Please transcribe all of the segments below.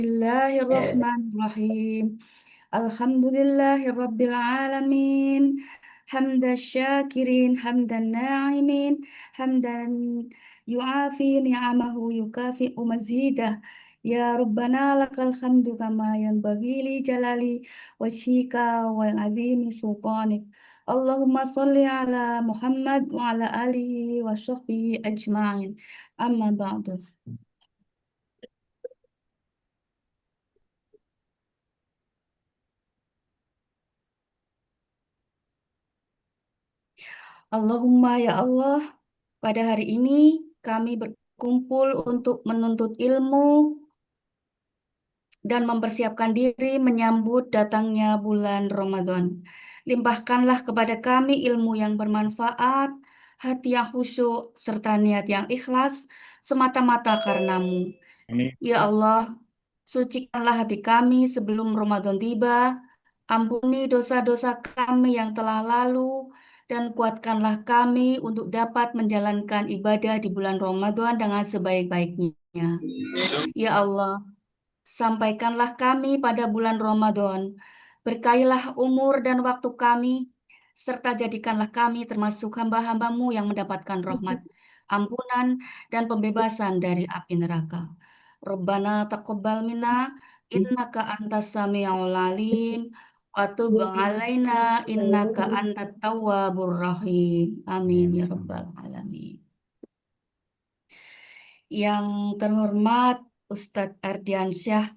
Bismillahirrahmanirrahim. Alhamdulillahirabbil alamin. Hamdan syakirin, hamdan na'imin, hamdan yu'afi ni'amahu yukafi'u mazidah. Ya Rabbana lakal hamdu kama yanbaghi li jalali wajhika wal azimi sultanik. Allahumma sholli ala Muhammad wa ala alihi wa sahbihi ajma'in. Amma ba'du. Allahumma ya Allah, pada hari ini kami berkumpul untuk menuntut ilmu dan mempersiapkan diri menyambut datangnya bulan Ramadan. Limpahkanlah kepada kami ilmu yang bermanfaat, hati yang khusyuk, serta niat yang ikhlas semata-mata karenamu. Ini Ya Allah, sucikanlah hati kami sebelum Ramadan tiba. Ampuni dosa-dosa kami yang telah lalu dan kuatkanlah kami untuk dapat menjalankan ibadah di bulan Ramadan dengan sebaik-baiknya. Ya Allah, sampaikanlah kami pada bulan Ramadan. Berkailah umur dan waktu kami, serta jadikanlah kami termasuk hamba-hambamu yang mendapatkan rahmat, ampunan, dan pembebasan dari api neraka. Rabbana taqabbal minna innaka antas sami'ul alim wa tub alaina innaka antat tawwabur rahim. Amin ya rabbal alamin. Yang terhormat Ustadz Ardiansyah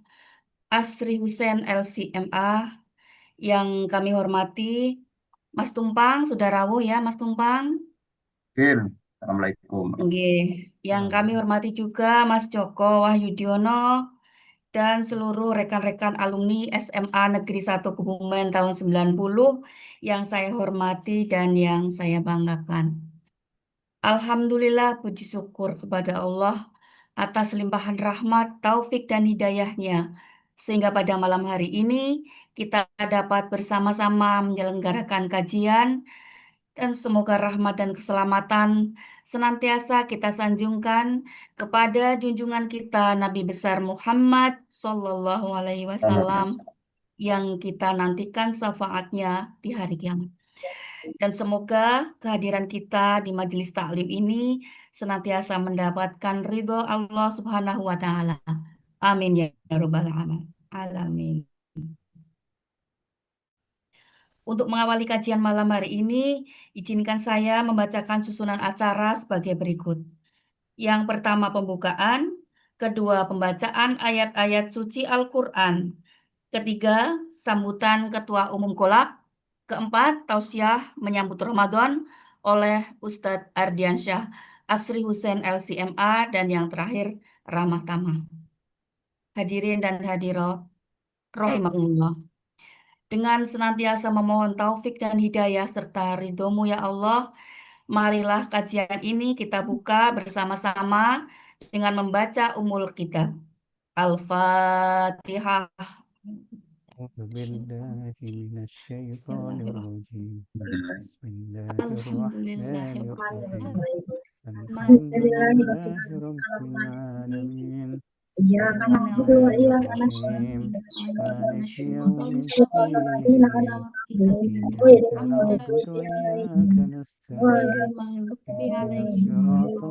Asri Hussein LCMA, yang kami hormati Mas Tumpang, Saudarawu ya Mas Tumpang. Assalamualaikum. Nggih. Yang kami hormati juga Mas Joko Wahyudiono dan seluruh rekan-rekan alumni SMA Negeri 1 Kebumen tahun 90 yang saya hormati dan yang saya banggakan. Alhamdulillah, puji syukur kepada Allah atas limpahan rahmat, taufik, dan hidayahnya. Sehingga pada malam hari ini kita dapat bersama-sama menyelenggarakan kajian dan semoga rahmat dan keselamatan senantiasa kita sanjungkan kepada junjungan kita Nabi besar Muhammad Sallallahu Alaihi Wasallam yang kita nantikan syafaatnya di hari kiamat. Dan semoga kehadiran kita di majelis taklim ini senantiasa mendapatkan ridho Allah Subhanahu wa Ta'ala. Amin ya Rabbal alamin. Untuk mengawali kajian malam hari ini, izinkan saya membacakan susunan acara sebagai berikut. Yang pertama pembukaan, kedua pembacaan ayat-ayat suci Al-Quran, ketiga sambutan Ketua Umum Kolak, keempat tausiah menyambut Ramadan oleh Ustadz Ardiansyah Asri Hussein LCMA, dan yang terakhir ramah tamah. Hadirin dan hadirat rahimakumullah. Dengan senantiasa memohon taufik dan hidayah serta ridhomu ya Allah, marilah kajian ini kita buka bersama-sama dengan membaca Ummul Kitab. Al-Fatihah. أعوذ بالله من الشيطان الرجيم. بسم الله الرحمن الرحيم. الحمد لله رب العالمين. الرحمن الرحيم مالك يوم الدين. إياك نعبد وإياك نستعين. اهدنا الصراط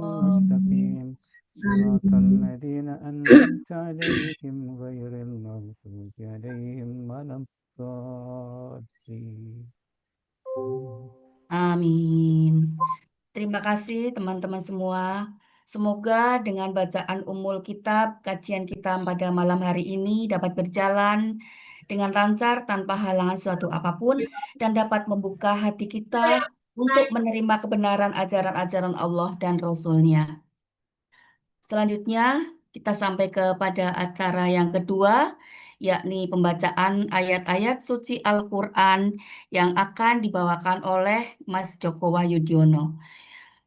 المستقيم صراط الذين أنعمت عليهم غير المغضوب عليهم ولا الضالين. Amin. Terima kasih teman-teman semua. Semoga dengan bacaan Ummul Kitab, kajian kita pada malam hari ini dapat berjalan dengan lancar tanpa halangan suatu apapun dan dapat membuka hati kita untuk menerima kebenaran ajaran-ajaran Allah dan Rasul-Nya. Selanjutnya, kita sampai kepada acara yang kedua, yakni pembacaan ayat-ayat suci Al-Quran yang akan dibawakan oleh Mas Joko Wahyudiono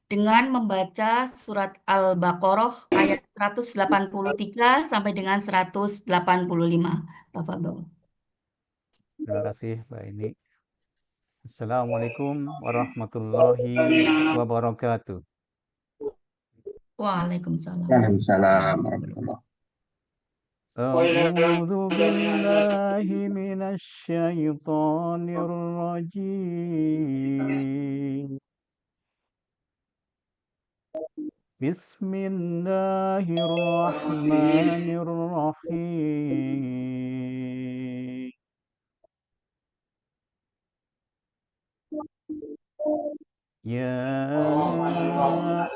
dengan membaca surat Al-Baqarah ayat 183 sampai dengan 185. Tafadhol. Terima kasih Mbak Ini. Assalamualaikum warahmatullahi wabarakatuh. Waalaikumsalam. Waalaikumsalam warahmatullahi. أعوذ بالله من الشيطان الرجيم بسم الله الرحمن الرحيم يا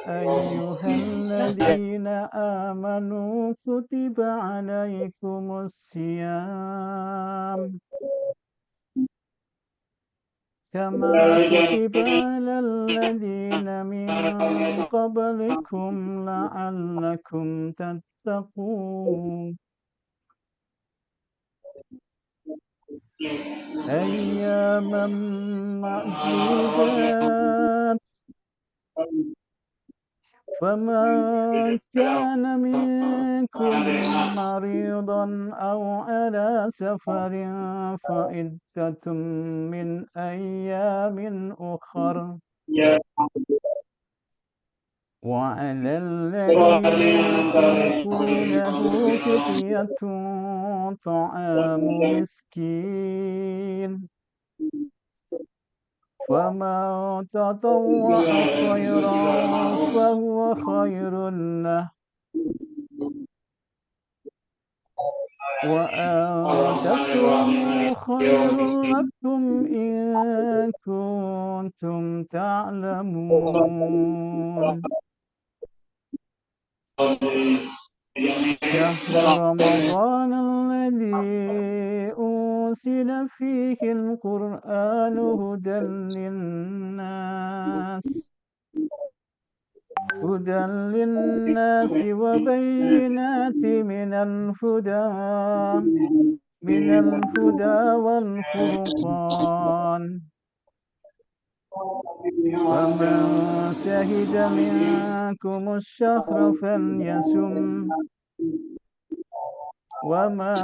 أيها الذين آمنوا كتب عليكم الصيام كما كتب على الذين من قبلكم لعلكم تتقون أياما معدودات فمن كان منكم مريضا أو على سفر فعدة من أيام أخر وعلى الذين يطيقونه فدية طعام مسكين فمن تطوع خيرا فهو خير له وأن تصوموا خير لكم إن كنتم تعلمون شهر رمضان الذي أنزل فيه القرآن هدى للناس وبينات من الهدى والفرقان فمن شهد منكم الشهر فليصم ومن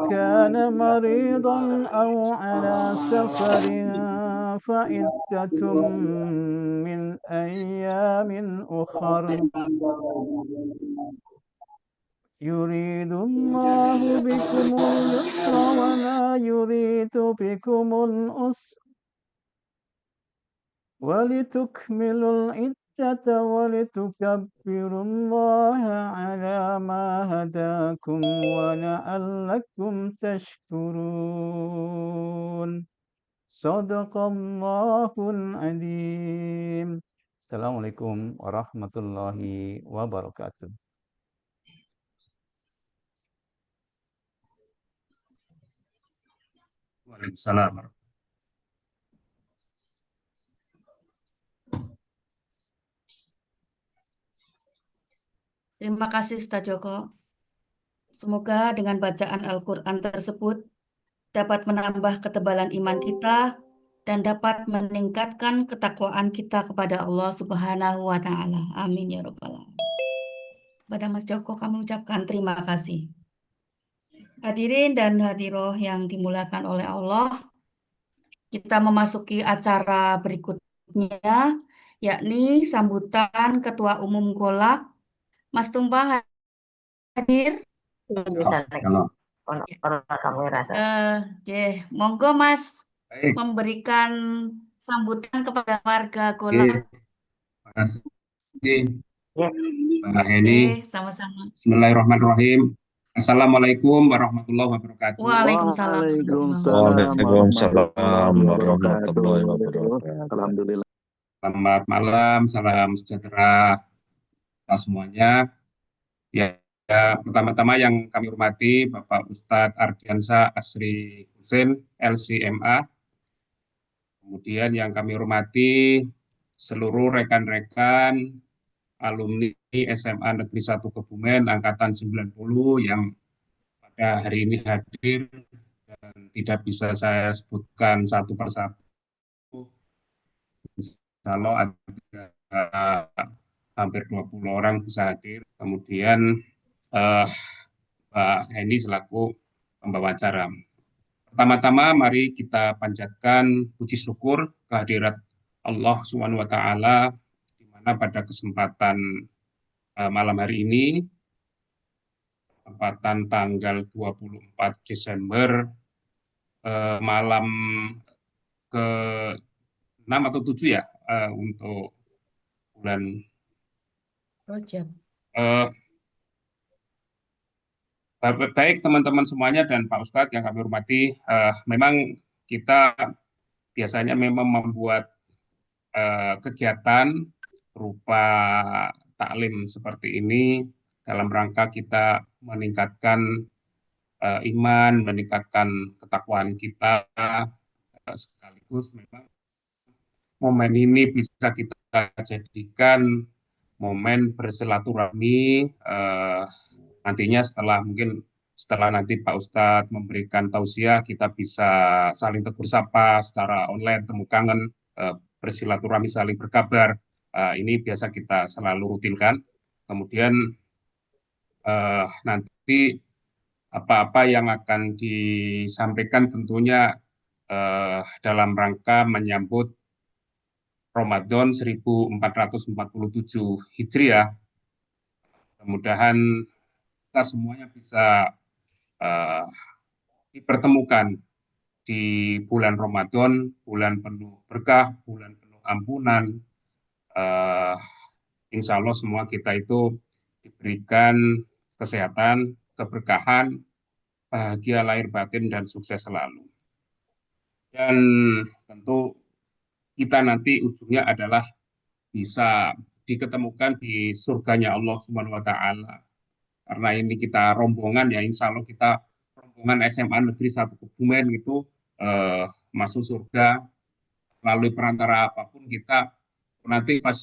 كان مريضا أو على سفر فعدة من أيام أخر يريد الله بكم اليسر ولا يريد بكم العسر ولتكملوا العدة ولتكبروا الله على ما هداكم ولعلكم تشكرون صدق الله العظيم. Assalamualaikum warahmatullahi wabarakatuh. Waalaikumsalam. Terima kasih Ustaz Joko. Semoga dengan bacaan Al-Quran tersebut dapat menambah ketebalan iman kita dan dapat meningkatkan ketakwaan kita kepada Allah Subhanahu wa Ta'ala. Amin ya Rabbal alamin. Pada Mas Joko kami ucapkan terima kasih. Hadirin dan hadiroh yang dimuliakan oleh Allah, kita memasuki acara berikutnya, yakni sambutan Ketua Umum Golak. Mas Tumpah hadir. Kalau Monggo Mas baik, memberikan sambutan kepada warga Golak. terima kasih Mbak Heni. Sama-sama. Bismillahirrahmanirrahim. Assalamualaikum warahmatullahi wabarakatuh. Waalaikumsalam Waalaikumsalam warahmatullahi wabarakatuh. Alhamdulillah. Selamat malam, salam sejahtera kita semuanya. Ya, pertama-tama yang kami hormati Bapak Ustadz Ardiansa Asri Hussein, LCMA. Kemudian yang kami hormati seluruh rekan-rekan alumni SMA Negeri 1 Kebumen Angkatan 90 yang pada hari ini hadir dan tidak bisa saya sebutkan satu persatu. Kalau ada hampir 20 orang bisa hadir. Kemudian Mbak Heni selaku pembawa acara. Pertama-tama mari kita panjatkan puji syukur kehadirat Allah Subhanahu wa Ta'ala, di mana pada kesempatan malam hari ini tepatan tanggal 24 Desember malam ke 6 atau 7 ya untuk bulan Rojab. eh, baik teman-teman semuanya dan Pak Ustadz yang kami hormati, memang kita biasanya memang membuat kegiatan berupa taklim seperti ini dalam rangka kita meningkatkan iman, meningkatkan ketakwaan kita, sekaligus memang momen ini bisa kita jadikan momen bersilaturahmi nantinya setelah nanti Pak Ustadz memberikan tausiah, kita bisa saling tegur sapa secara online, temu kangen, bersilaturahmi, saling berkabar. Ini biasa kita selalu rutinkan. Kemudian nanti apa-apa yang akan disampaikan tentunya dalam rangka menyambut Ramadan 1447 Hijriah. Mudah-mudahan kita semuanya bisa dipertemukan di bulan Ramadan, bulan penuh berkah, bulan penuh ampunan. Insya Allah semua kita itu diberikan kesehatan, keberkahan, bahagia lahir batin, dan sukses selalu. Dan tentu kita nanti ujungnya adalah bisa diketemukan di surganya Allah Subhanahu wa Ta'ala. Karena ini kita rombongan ya, insya Allah kita rombongan SMA Negeri 1 Kebumen itu masuk surga melalui perantara apapun. Kita nanti pas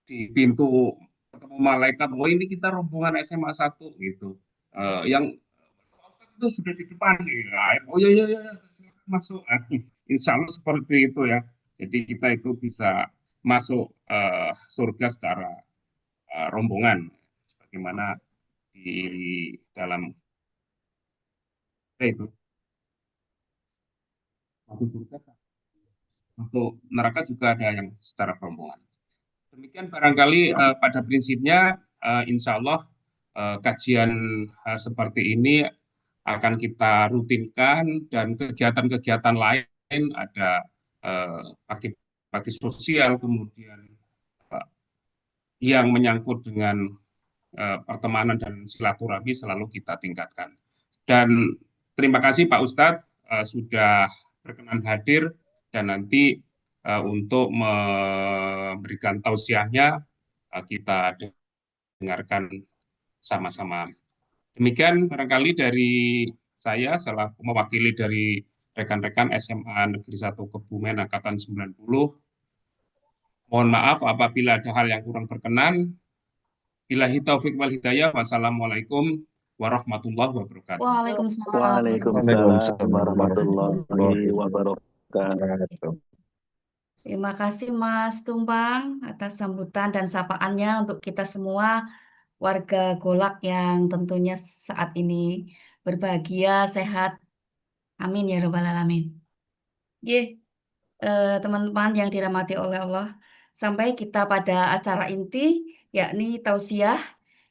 di pintu ketemu malaikat, oh ini kita rombongan SMA 1 gitu. Yang itu sudah di depan nih. Oh iya, masuk. Insya Allah seperti itu ya. Jadi kita itu bisa masuk surga secara rombongan. Bagaimana di dalam itu masuk surga, untuk neraka juga ada yang secara rombongan. Demikian barangkali pada prinsipnya insya Allah kajian seperti ini akan kita rutinkan, dan kegiatan-kegiatan lain ada bakti sosial, kemudian yang menyangkut dengan pertemanan dan silaturahmi selalu kita tingkatkan. Dan terima kasih Pak Ustadz sudah berkenan hadir, dan nanti untuk memberikan tausiahnya kita dengarkan sama-sama. Demikian barangkali dari saya selaku mewakili dari rekan-rekan SMA Negeri 1 Kebumen Angkatan 90. Mohon maaf apabila ada hal yang kurang berkenan. Billahi taufik wal hidayah. Wassalamualaikum warahmatullahi wabarakatuh. Waalaikumsalam Waalaikumsalam warahmatullahi warahmatullahi wabarakatuh. Terima kasih Mas Tumpang atas sambutan dan sapaannya untuk kita semua warga Golak yang tentunya saat ini berbahagia, sehat. Amin ya Rabbal Alamin. Teman-teman yang dirahmati oleh Allah, sampai kita pada acara inti, yakni tausiah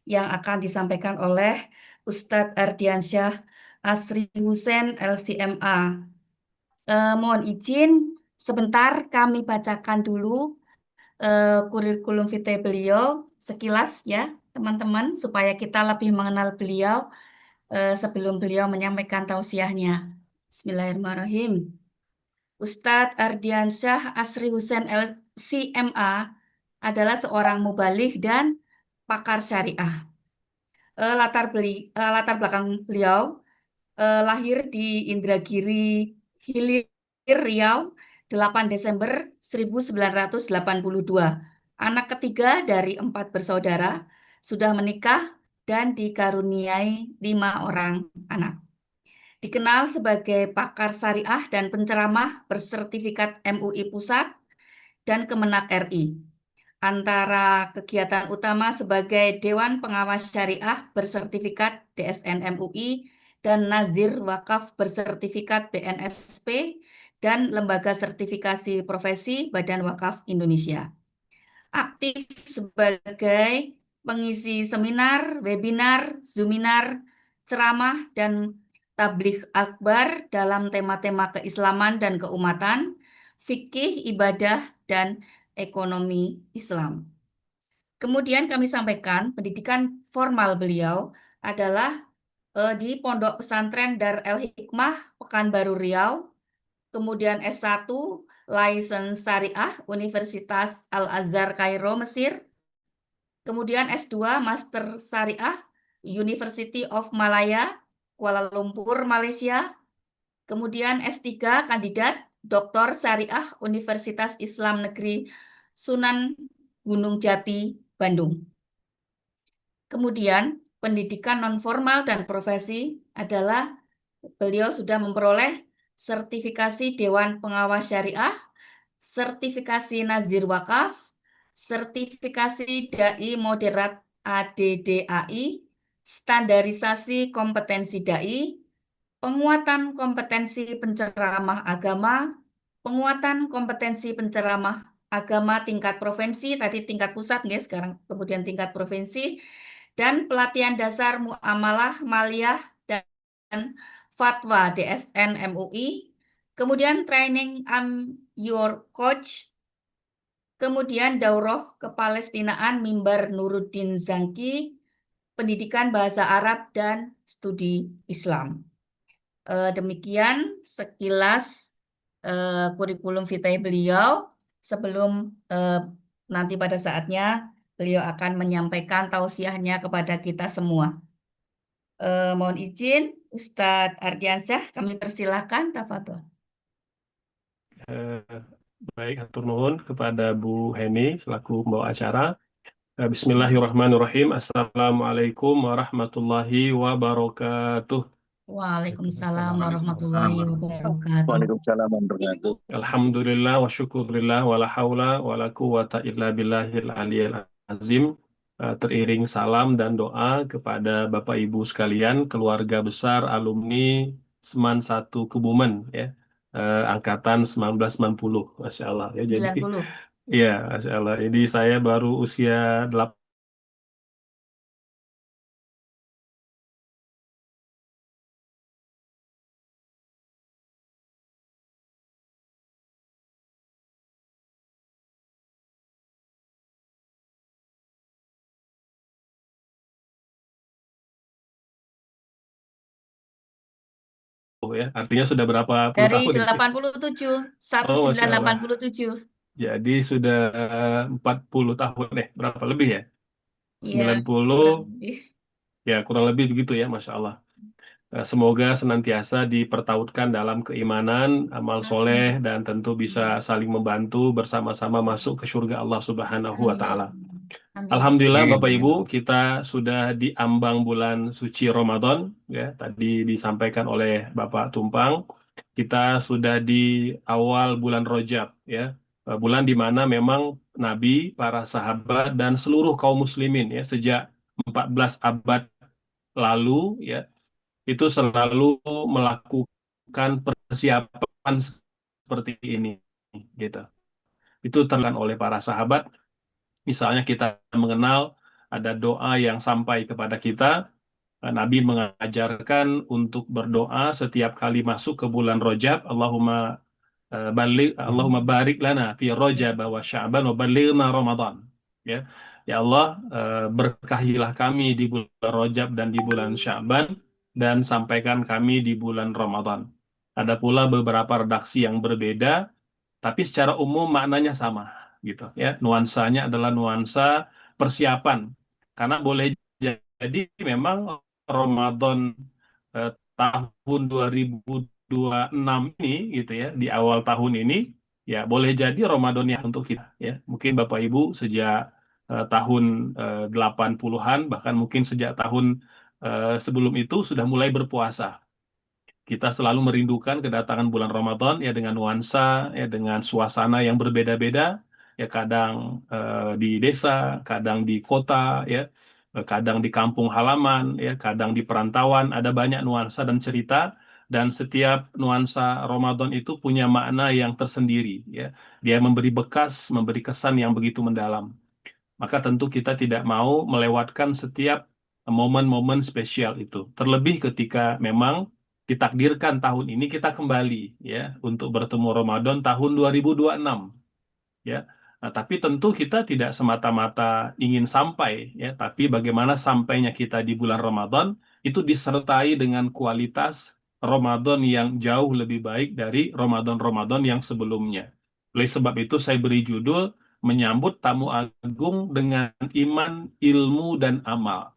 yang akan disampaikan oleh Ustadz Ardiansyah Asri Hussein LCMA. Mohon izin sebentar kami bacakan dulu kurikulum vitae beliau sekilas ya teman-teman, supaya kita lebih mengenal beliau sebelum beliau menyampaikan tausiahnya. Bismillahirrahmanirrahim. Ustadz Ardiansyah Asri Hussein LCMA adalah seorang mubaligh dan pakar syariah. Latar belakang beliau lahir di Indragiri Hilir, Riau, 8 Desember 1982. Anak ketiga dari 4 bersaudara, sudah menikah dan dikaruniai 5 orang anak. Dikenal sebagai pakar syariah dan penceramah bersertifikat MUI Pusat dan Kemenak RI. Antara kegiatan utama sebagai Dewan Pengawas Syariah bersertifikat DSN MUI dan Nazir Wakaf bersertifikat BNSP dan Lembaga Sertifikasi Profesi Badan Wakaf Indonesia. Aktif sebagai pengisi seminar, webinar, zoominar, ceramah dan tabligh akbar dalam tema-tema keislaman dan keumatan, fikih, ibadah, dan ekonomi Islam. Kemudian kami sampaikan pendidikan formal beliau adalah di Pondok Pesantren Dar El Hikmah, Pekanbaru Riau, kemudian S1 License Syariah Universitas Al Azhar Kairo, Mesir, kemudian S2 Master Syariah University of Malaya, Kuala Lumpur, Malaysia, kemudian S3 Kandidat Doktor Syariah Universitas Islam Negeri Sunan Gunung Jati, Bandung. Kemudian pendidikan nonformal dan profesi adalah beliau sudah memperoleh sertifikasi Dewan Pengawas Syariah, sertifikasi Nazir Wakaf, sertifikasi Dai Moderat ADDAI, standarisasi kompetensi dai, penguatan kompetensi penceramah agama, penguatan kompetensi penceramah agama tingkat provinsi, tadi tingkat pusat, ya, sekarang kemudian tingkat provinsi, dan pelatihan dasar muamalah maliyah dan fatwa DSN MUI, kemudian training I'm Your Coach, kemudian daurah kepalestinaan Mimbar Nuruddin Zangki, pendidikan bahasa Arab dan studi Islam. Demikian sekilas kurikulum vitae beliau. Sebelum nanti pada saatnya beliau akan menyampaikan tausiahnya kepada kita semua. Mohon izin, Ustadz Ardiansyah, kami persilahkan, tafadhol. Eh, Baik, hatur nuhun kepada Bu Heni selaku pembawa acara. Bismillahirrahmanirrahim. Assalamualaikum warahmatullahi wabarakatuh. Waalaikumsalam warahmatullahi wabarakatuh. Waalaikumsalam warahmatullahi wabarakatuh. Alhamdulillah wa syukurillah wa la haula wa la quwata illa billahil aliyil azim. Teriring salam dan doa kepada Bapak Ibu sekalian, keluarga besar alumni Seman 1 Kebumen, ya. Angkatan 1990, Masya Allah, ya. Jadi 90. iya, Masya Allah. Jadi saya baru usia 8 ya. Artinya sudah berapa puluh Dari tahun ini? 87, Oh, Masya Allah. 1987. Jadi sudah 40 tahun, berapa lebih ya? Iya, 90, kurang lebih. ya kurang lebih begitu ya, Masya Allah. Semoga senantiasa dipertautkan dalam keimanan, amal soleh, Amin. dan tentu bisa saling membantu bersama-sama masuk ke surga Allah Subhanahu wa Ta'ala. Amin. Alhamdulillah, Amin. Bapak Ibu, kita sudah di ambang bulan suci Ramadan, ya. Tadi disampaikan oleh Bapak Tumpang, kita sudah di awal bulan Rajab, ya. Bulan di mana memang Nabi, para sahabat, dan seluruh kaum muslimin, ya, sejak 14 abad lalu, ya, itu selalu melakukan persiapan seperti ini, gitu. Itu terlihat oleh para sahabat. Misalnya kita mengenal ada doa yang sampai kepada kita. Nabi mengajarkan untuk berdoa setiap kali masuk ke bulan Rajab. Allahumma barik lana fi Rajab wa Sya'ban wa ballighna Ramadan. Ya. Ya Allah, berkahilah kami di bulan Rajab dan di bulan Sya'ban, dan sampaikan kami di bulan Ramadan. Ada pula beberapa redaksi yang berbeda, tapi secara umum maknanya sama, gitu ya. Nuansanya adalah nuansa persiapan, karena boleh jadi memang Ramadan tahun 2026 ini, gitu ya, di awal tahun ini, ya boleh jadi Ramadan yang untuk kita, ya. Mungkin Bapak Ibu sejak tahun 80-an, bahkan mungkin sejak tahun sebelum itu sudah mulai berpuasa. Kita selalu merindukan kedatangan bulan Ramadan, ya, dengan nuansa, ya, dengan suasana yang berbeda-beda, ya, kadang di desa, kadang di kota, ya, kadang di kampung halaman, ya, kadang di perantauan. Ada banyak nuansa dan cerita, dan setiap nuansa Ramadan itu punya makna yang tersendiri, ya. Dia memberi bekas, memberi kesan yang begitu mendalam. Maka tentu kita tidak mau melewatkan setiap momen-momen spesial itu. Terlebih ketika memang ditakdirkan tahun ini kita kembali ya untuk bertemu Ramadan tahun 2026 ya. Nah, tapi tentu kita tidak semata-mata ingin sampai ya, tapi bagaimana sampainya kita di bulan Ramadan itu disertai dengan kualitas Ramadan yang jauh lebih baik dari Ramadan-Ramadan yang sebelumnya. Oleh sebab itu saya beri judul menyambut tamu agung dengan iman, ilmu dan amal.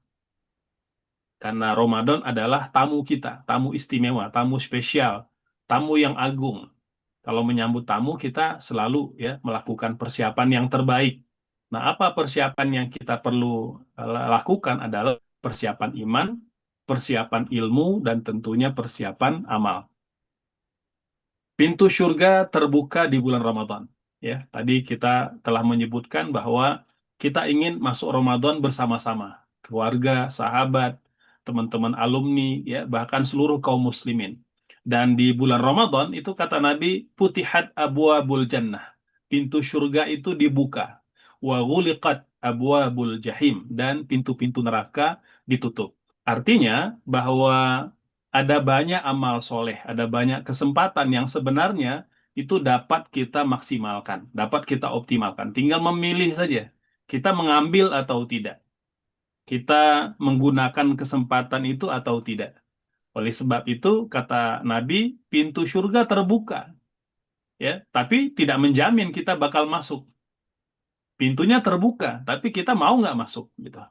Karena Ramadan adalah tamu kita, tamu istimewa, tamu spesial, tamu yang agung. Kalau menyambut tamu kita selalu ya melakukan persiapan yang terbaik. Nah, apa persiapan yang kita perlu lakukan adalah persiapan iman, persiapan ilmu, dan tentunya persiapan amal. Pintu surga terbuka di bulan Ramadan. Ya, tadi kita telah menyebutkan bahwa kita ingin masuk Ramadan bersama-sama, keluarga, sahabat, teman-teman alumni, ya, bahkan seluruh kaum muslimin. Dan di bulan Ramadan itu kata Nabi, putihat abwabul jannah. Pintu surga itu dibuka. Wa ghuliqat abwabul jahim, dan pintu-pintu neraka ditutup. Artinya bahwa ada banyak amal soleh, ada banyak kesempatan yang sebenarnya itu dapat kita maksimalkan, dapat kita optimalkan. Tinggal memilih saja, kita mengambil atau tidak, kita menggunakan kesempatan itu atau tidak. Oleh sebab itu, kata Nabi, pintu surga terbuka, ya, tapi tidak menjamin kita bakal masuk. Pintunya terbuka, tapi kita mau nggak masuk, gitu.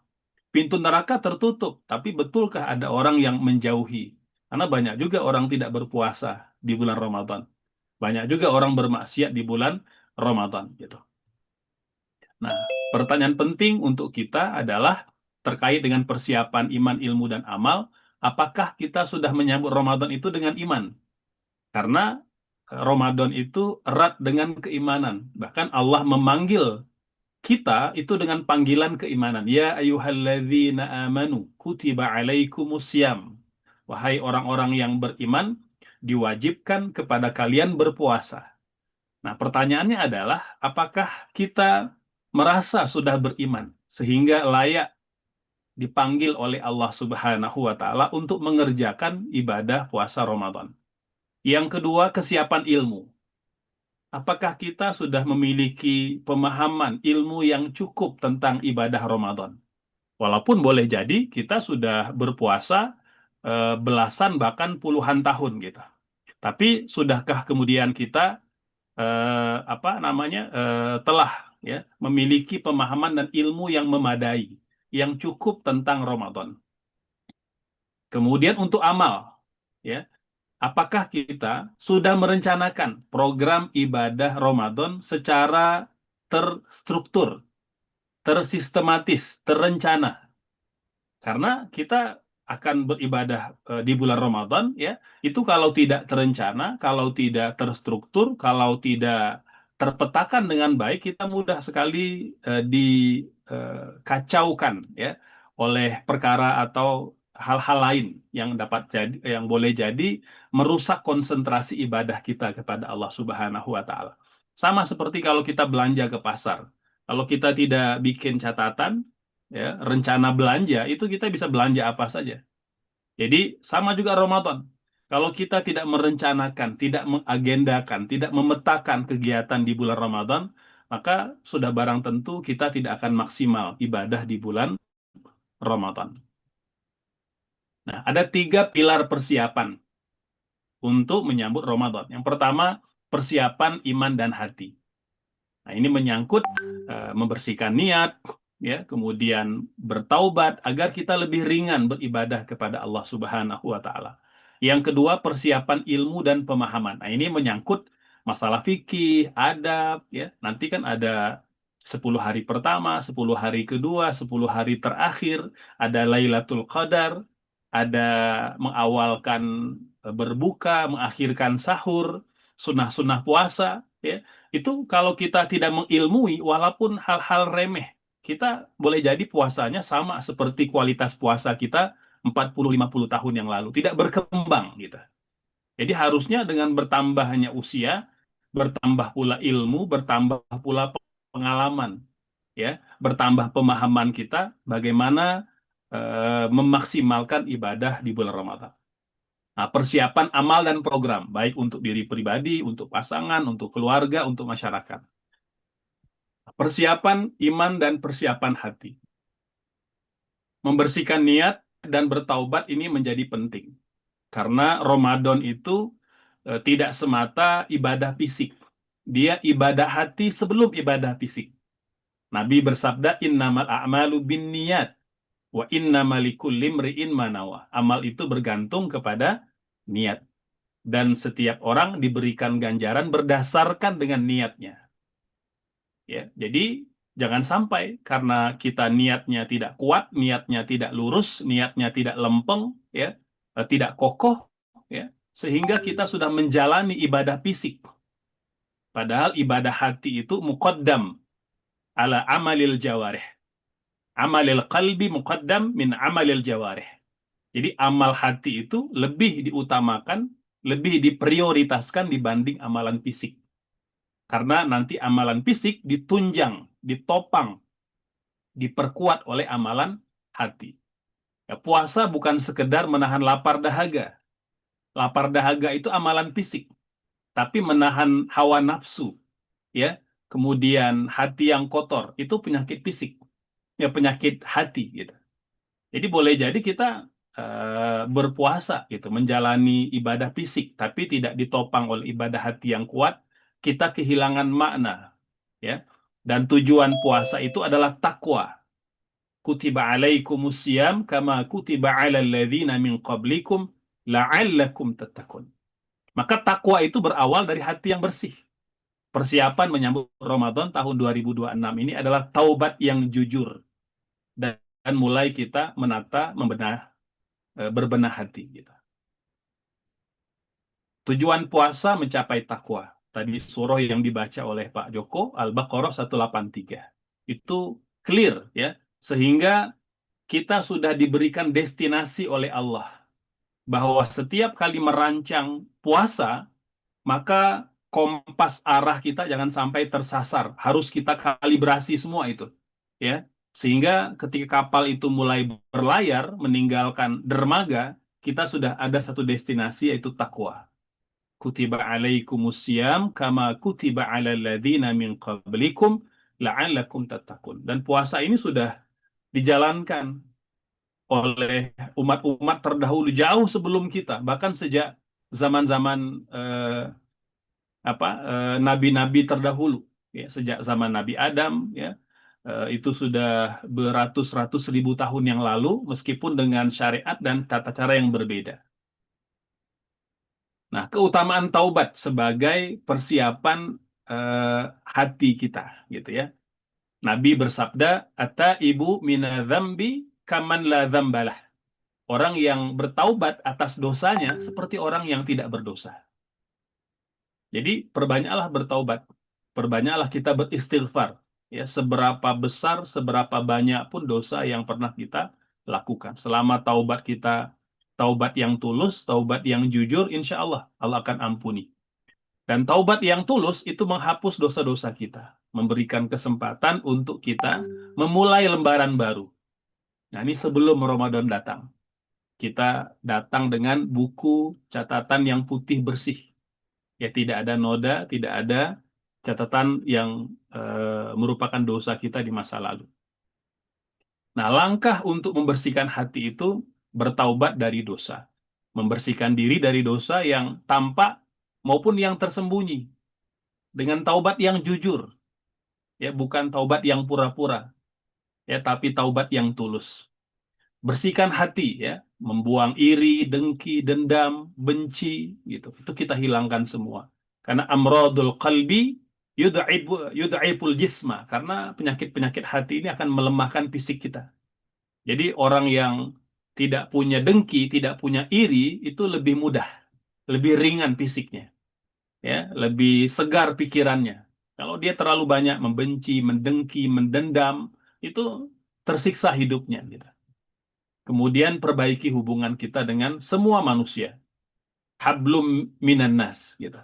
Pintu neraka tertutup, tapi betulkah ada orang yang menjauhi? Karena banyak juga orang tidak berpuasa di bulan Ramadan. Banyak juga orang bermaksiat di bulan Ramadan gitu. Nah, pertanyaan penting untuk kita adalah terkait dengan persiapan iman, ilmu, dan amal. Apakah kita sudah menyambut Ramadan itu dengan iman? Karena Ramadan itu erat dengan keimanan. Bahkan Allah memanggil kita itu dengan panggilan keimanan. Ya ayyuhalladzina amanu kutiba alaikumusiyam. Wahai orang-orang yang beriman, diwajibkan kepada kalian berpuasa. Nah, pertanyaannya adalah, apakah kita merasa sudah beriman sehingga layak dipanggil oleh Allah Subhanahu wa Ta'ala untuk mengerjakan ibadah puasa Ramadan? Yang kedua, kesiapan ilmu. Apakah kita sudah memiliki pemahaman ilmu yang cukup tentang ibadah Ramadan? Walaupun boleh jadi kita sudah berpuasa belasan bahkan puluhan tahun gitu. Tapi sudahkah kemudian kita telah ya memiliki pemahaman dan ilmu yang memadai, yang cukup tentang Ramadan? Kemudian untuk amal, ya. Apakah kita sudah merencanakan program ibadah Ramadan secara terstruktur, tersistematis, terencana? Karena kita akan beribadah di bulan Ramadan, ya, itu kalau tidak terencana, kalau tidak terstruktur, kalau tidak terpetakan dengan baik, kita mudah sekali dikacaukan ya oleh perkara atau hal-hal lain yang dapat jadi, yang boleh jadi merusak konsentrasi ibadah kita kepada Allah Subhanahu wa Ta'ala. Sama seperti kalau kita belanja ke pasar. Kalau kita tidak bikin catatan, ya, rencana belanja, itu kita bisa belanja apa saja. Jadi sama juga Ramadan. Kalau kita tidak merencanakan, tidak mengagendakan, tidak memetakan kegiatan di bulan Ramadan, maka sudah barang tentu kita tidak akan maksimal ibadah di bulan Ramadan. Nah, ada 3 pilar persiapan untuk menyambut Ramadan. Yang pertama, persiapan iman dan hati. Nah, ini menyangkut membersihkan niat, ya, kemudian bertaubat agar kita lebih ringan beribadah kepada Allah Subhanahu wa Ta'ala. Yang kedua, persiapan ilmu dan pemahaman. Nah, ini menyangkut masalah fikih, adab, ya. Nanti kan ada 10 hari pertama, 10 hari kedua, 10 hari terakhir, ada Lailatul Qadar, ada mengawalkan berbuka, mengakhirkan sahur, sunnah-sunnah puasa, ya. Itu kalau kita tidak mengilmui, walaupun hal-hal remeh, kita boleh jadi puasanya sama seperti kualitas puasa kita 40-50 tahun yang lalu, tidak berkembang gitu. Jadi harusnya dengan bertambahnya usia, bertambah pula ilmu, bertambah pula pengalaman, ya, bertambah pemahaman kita bagaimana memaksimalkan ibadah di bulan Ramadan. Nah, persiapan amal dan program, baik untuk diri pribadi, untuk pasangan, untuk keluarga, untuk masyarakat. Persiapan iman dan persiapan hati. Membersihkan niat dan bertaubat ini menjadi penting. Karena Ramadan itu tidak semata ibadah fisik. Dia ibadah hati sebelum ibadah fisik. Nabi bersabda, innamal a'malu binniyat wa innamal likulli imri'in ma nawa. Amal itu bergantung kepada niat. Dan setiap orang diberikan ganjaran berdasarkan dengan niatnya. Ya, jadi jangan sampai karena kita niatnya tidak kuat, niatnya tidak lurus, niatnya tidak lempeng, ya, tidak kokoh, ya, sehingga kita sudah menjalani ibadah fisik. Padahal ibadah hati itu muqaddam ala amalil jawarih. Amalil qalbi muqaddam min amalil jawarih. Jadi amal hati itu lebih diutamakan, lebih diprioritaskan dibanding amalan fisik. Karena nanti amalan fisik ditunjang, ditopang, diperkuat oleh amalan hati. Ya, puasa bukan sekedar menahan lapar dahaga. Lapar dahaga itu amalan fisik. Tapi menahan hawa nafsu, ya, kemudian hati yang kotor, itu penyakit fisik. Ya, penyakit hati, gitu. Jadi boleh jadi kita berpuasa gitu, menjalani ibadah fisik tapi tidak ditopang oleh ibadah hati yang kuat, kita kehilangan makna, ya. Dan tujuan puasa itu adalah takwa. Kutiba alaikumusiyam kama kutiba alal ladzina min qablikum la'allakum tattaqun. Maka takwa itu berawal dari hati yang bersih. Persiapan menyambut Ramadan tahun 2026 ini adalah taubat yang jujur dan mulai kita menata, berbenah hati gitu. Tujuan puasa mencapai takwa. Tadi surah yang dibaca oleh Pak Joko, Al-Baqarah 183. Itu clear, ya. Sehingga kita sudah diberikan destinasi oleh Allah. Bahwa setiap kali merancang puasa, maka kompas arah kita jangan sampai tersasar. Harus kita kalibrasi semua itu, ya. Sehingga ketika kapal itu mulai berlayar, meninggalkan dermaga, kita sudah ada satu destinasi, yaitu takwa. Kutiba alaikumusiyam kama kutiba alal ladzina min qablikum la'allakum tattaqun. Dan puasa ini sudah dijalankan oleh umat-umat terdahulu jauh sebelum kita, bahkan sejak zaman-zaman nabi-nabi terdahulu, ya, sejak zaman Nabi Adam, ya, itu sudah beratus-ratus ribu tahun yang lalu, meskipun dengan syariat dan tata cara yang berbeda. Nah, keutamaan taubat sebagai persiapan hati kita, gitu ya. Nabi bersabda, "At-taibu mina dzambi kaman la dzambalah." Orang yang bertaubat atas dosanya seperti orang yang tidak berdosa. Jadi perbanyaklah bertaubat, perbanyaklah kita beristighfar. Ya, seberapa besar, seberapa banyak pun dosa yang pernah kita lakukan. Selama taubat kita taubat yang tulus, taubat yang jujur, insya Allah Allah akan ampuni. Dan taubat yang tulus itu menghapus dosa-dosa kita, memberikan kesempatan untuk kita memulai lembaran baru. Nah, ini sebelum Ramadan datang. Kita datang dengan buku catatan yang putih bersih. Ya, tidak ada noda, tidak ada catatan yang merupakan dosa kita di masa lalu. Nah, langkah untuk membersihkan hati itu bertaubat dari dosa. Membersihkan diri dari dosa yang tampak maupun yang tersembunyi. Dengan taubat yang jujur. Ya, bukan taubat yang pura-pura. Ya, tapi taubat yang tulus. Bersihkan hati, ya. Membuang iri, dengki, dendam, benci, gitu. Itu kita hilangkan semua. Karena amradul qalbi yud'iful jisma. Karena penyakit-penyakit hati ini akan melemahkan fisik kita. Jadi orang yang tidak punya dengki, tidak punya iri, itu lebih mudah, lebih ringan fisiknya, ya, lebih segar pikirannya. Kalau dia terlalu banyak membenci, mendengki, mendendam, itu tersiksa hidupnya, gitu. Kemudian perbaiki hubungan kita dengan semua manusia. Hablum minan nas, gitu.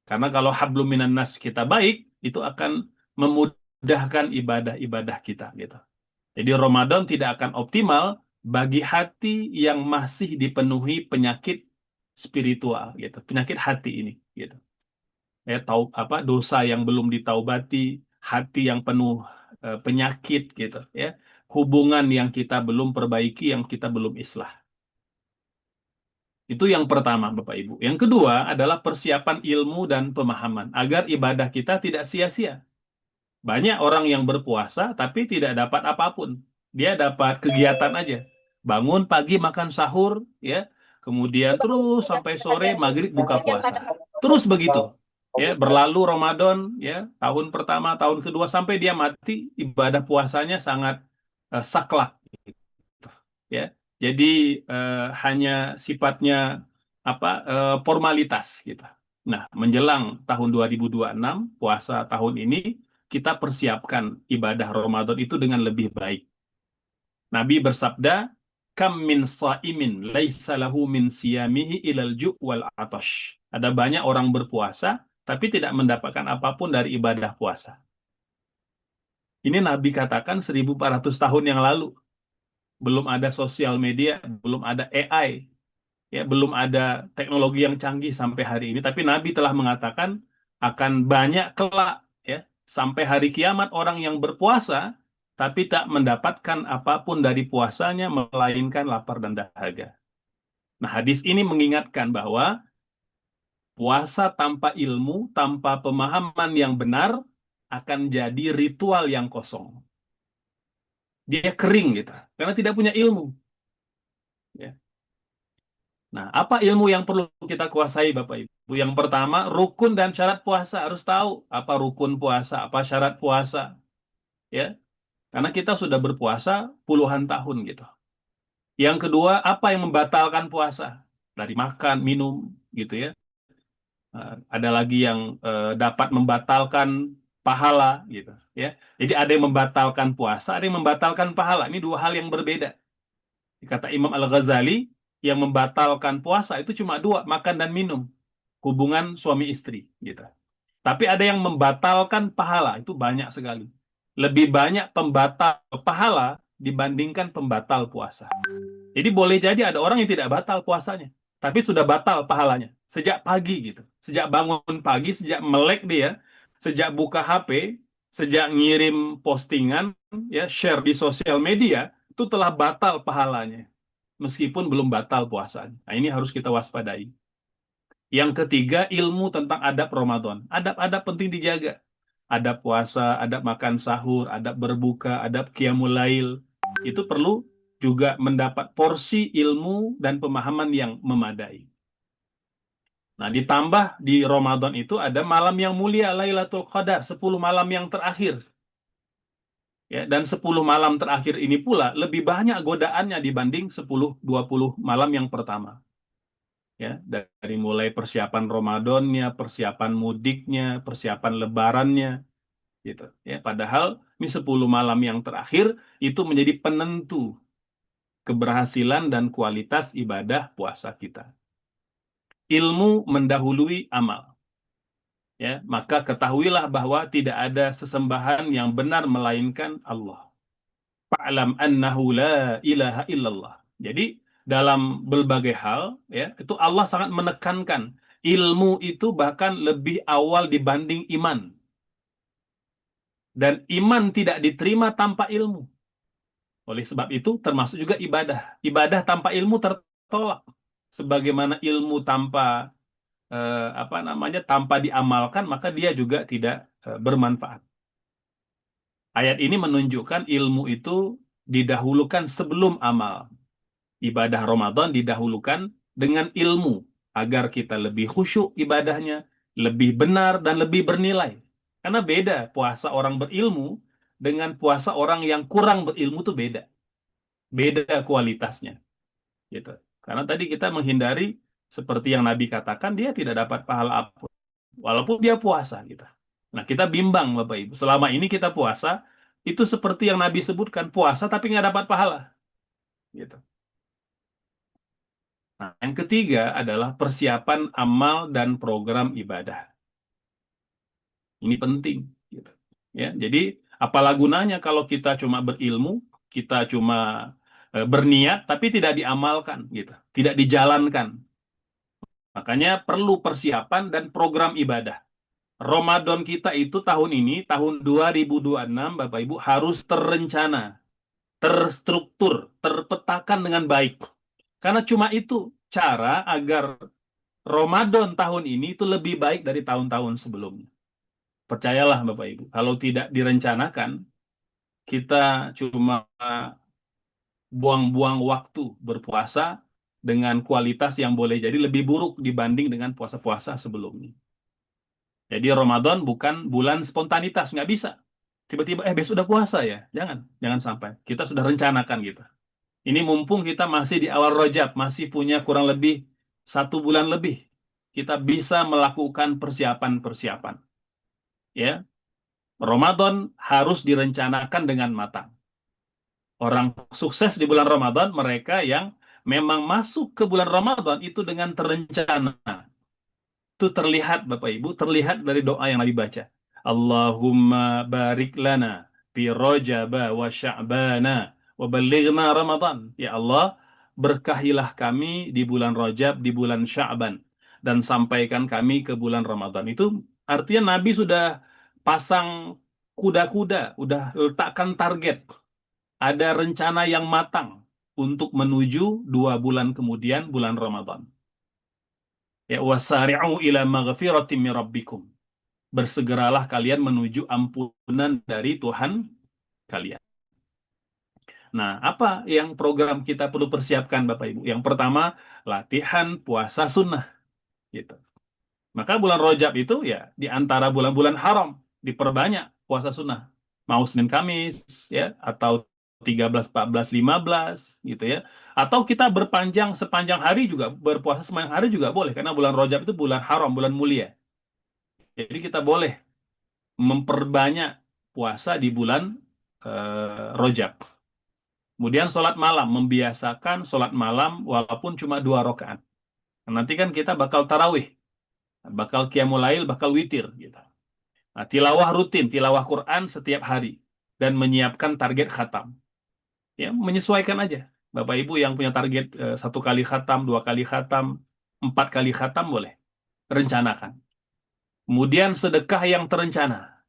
Karena kalau hablum minan nas kita baik, itu akan memudahkan ibadah-ibadah kita, gitu. Jadi Ramadan tidak akan optimal bagi hati yang masih dipenuhi penyakit spiritual gitu, penyakit hati ini gitu. Dosa yang belum ditaubati, hati yang penuh penyakit gitu ya. Hubungan yang kita belum perbaiki, yang kita belum islah. Itu yang pertama, Bapak Ibu. Yang kedua adalah persiapan ilmu dan pemahaman agar ibadah kita tidak sia-sia. Banyak orang yang berpuasa tapi tidak dapat apapun. Dia dapat kegiatan aja. Bangun pagi makan sahur, ya. Kemudian terus sampai sore maghrib buka puasa. Terus begitu. Ya, berlalu Ramadan, ya, tahun pertama, tahun kedua sampai dia mati, ibadah puasanya sangat saklek, ya. Jadi hanya sifatnya formalitas gitu. Nah, menjelang tahun 2026, puasa tahun ini kita persiapkan ibadah Ramadan itu dengan lebih baik. Nabi bersabda, "Kam min shaimin laisa lahu min siyamihi ilal ju' wal atash." Ada banyak orang berpuasa tapi tidak mendapatkan apapun dari ibadah puasa. Ini Nabi katakan 1400 tahun yang lalu. Belum ada sosial media, belum ada AI, ya, belum ada teknologi yang canggih sampai hari ini, tapi Nabi telah mengatakan akan banyak kelak, ya, sampai hari kiamat orang yang berpuasa tapi tak mendapatkan apapun dari puasanya melainkan lapar dan dahaga. Nah, hadis ini mengingatkan bahwa puasa tanpa ilmu, tanpa pemahaman yang benar akan jadi ritual yang kosong. Dia kering gitu, karena tidak punya ilmu. Ya. Nah, apa ilmu yang perlu kita kuasai, Bapak Ibu? Yang pertama, rukun dan syarat puasa. Harus tahu apa rukun puasa, apa syarat puasa. Ya, karena kita sudah berpuasa puluhan tahun gitu. Yang kedua, apa yang membatalkan puasa? Dari makan, minum, gitu ya. Ada lagi yang dapat membatalkan pahala, gitu ya. Jadi ada yang membatalkan puasa, ada yang membatalkan pahala. Ini dua hal yang berbeda. Kata Imam Al-Ghazali, yang membatalkan puasa itu cuma dua, makan dan minum. Hubungan suami istri gitu. Tapi ada yang membatalkan pahala, itu banyak sekali. Lebih banyak pembatal pahala dibandingkan pembatal puasa. Jadi boleh jadi ada orang yang tidak batal puasanya, tapi sudah batal pahalanya sejak pagi gitu. Sejak bangun pagi, sejak melek dia, sejak buka HP, sejak ngirim postingan, ya, share di sosial media, itu telah batal pahalanya meskipun belum batal puasanya. Nah, ini harus kita waspadai. Yang ketiga, ilmu tentang adab Ramadan. Adab-adab penting dijaga. Adab puasa, adab makan sahur, adab berbuka, adab qiyamul lail. Itu perlu juga mendapat porsi ilmu dan pemahaman yang memadai. Nah, ditambah di Ramadan itu ada malam yang mulia, Lailatul Qadar, 10 malam yang terakhir. Ya, dan 10 malam terakhir ini pula lebih banyak godaannya dibanding 10-20 malam yang pertama. Ya, dari mulai persiapan Ramadannya, persiapan mudiknya, persiapan lebarannya, gitu. Ya, padahal ini 10 malam yang terakhir itu menjadi penentu keberhasilan dan kualitas ibadah puasa kita. Ilmu mendahului amal. Ya, maka ketahuilah bahwa tidak ada sesembahan yang benar melainkan Allah. Fa'lam annahu la ilaha illallah. Jadi dalam berbagai hal, ya, itu Allah sangat menekankan ilmu itu bahkan lebih awal dibanding iman. Dan iman tidak diterima tanpa ilmu. Oleh sebab itu termasuk juga ibadah. Ibadah tanpa ilmu tertolak. Sebagaimana ilmu tanpa tanpa diamalkan, maka dia juga tidak bermanfaat. Ayat ini menunjukkan ilmu itu didahulukan sebelum amal. Ibadah Ramadan didahulukan dengan ilmu agar kita lebih khusyuk ibadahnya, lebih benar dan lebih bernilai. Karena beda puasa orang berilmu dengan puasa orang yang kurang berilmu itu beda. Beda kualitasnya, gitu. Karena tadi kita menghindari seperti yang Nabi katakan, dia tidak dapat pahala apapun walaupun dia puasa gitu. Nah, kita bimbang Bapak Ibu. Selama ini kita puasa itu seperti yang Nabi sebutkan, puasa tapi nggak dapat pahala, gitu. Nah, yang ketiga adalah persiapan amal dan program ibadah. Ini penting, gitu. Ya, jadi apalah gunanya kalau kita cuma berilmu, kita cuma berniat tapi tidak diamalkan gitu, tidak dijalankan. Makanya perlu persiapan dan program ibadah. Ramadan kita itu tahun ini, tahun 2026, Bapak Ibu, harus terencana, terstruktur, terpetakan dengan baik. Karena cuma itu cara agar Ramadan tahun ini itu lebih baik dari tahun-tahun sebelumnya. Percayalah Bapak Ibu, kalau tidak direncanakan, kita cuma buang-buang waktu berpuasa dengan kualitas yang boleh jadi lebih buruk dibanding dengan puasa-puasa sebelumnya. Jadi Ramadan bukan bulan spontanitas, nggak bisa. Tiba-tiba, besok udah puasa ya. Jangan sampai. Kita sudah rencanakan gitu. Ini mumpung kita masih di awal Rajab, masih punya kurang lebih 1 bulan lebih. Kita bisa melakukan persiapan-persiapan. Ya, Ramadan harus direncanakan dengan matang. Orang sukses di bulan Ramadan, mereka yang memang masuk ke bulan Ramadan itu dengan terencana. Itu terlihat Bapak Ibu, terlihat dari doa yang Nabi baca. Allahumma barik lana fi Rajaba wa Sya'bana wa balighna Ramadan. Ya Allah, berkahilah kami di bulan Rajab, di bulan Sya'ban, dan sampaikan kami ke bulan Ramadan. Itu artinya Nabi sudah pasang kuda-kuda, udah letakkan target. Ada rencana yang matang untuk menuju 2 bulan kemudian bulan Ramadan. Ya, wasari'u ila maghfiratin min rabbikum. Bersegeralah kalian menuju ampunan dari Tuhan kalian. Nah, apa yang program kita perlu persiapkan Bapak Ibu? Yang pertama, latihan puasa sunnah. Gitu. Maka bulan Rajab itu ya di antara bulan-bulan haram diperbanyak puasa sunnah. Mau Senin Kamis ya atau 13, 14, 15 gitu ya. Atau kita berpanjang sepanjang hari juga, berpuasa sepanjang hari juga boleh karena bulan Rajab itu bulan haram, bulan mulia. Jadi kita boleh memperbanyak puasa di bulan Rajab. Kemudian sholat malam, membiasakan sholat malam walaupun cuma 2 rakaat. Nanti kan kita bakal tarawih, bakal qiyamul lail, bakal witir gitu. Nah, tilawah rutin, tilawah Quran setiap hari dan menyiapkan target khatam. Ya, menyesuaikan aja. Bapak Ibu yang punya target 1 kali khatam, 2 kali khatam, 4 kali khatam boleh. Rencanakan. Kemudian sedekah yang terencana.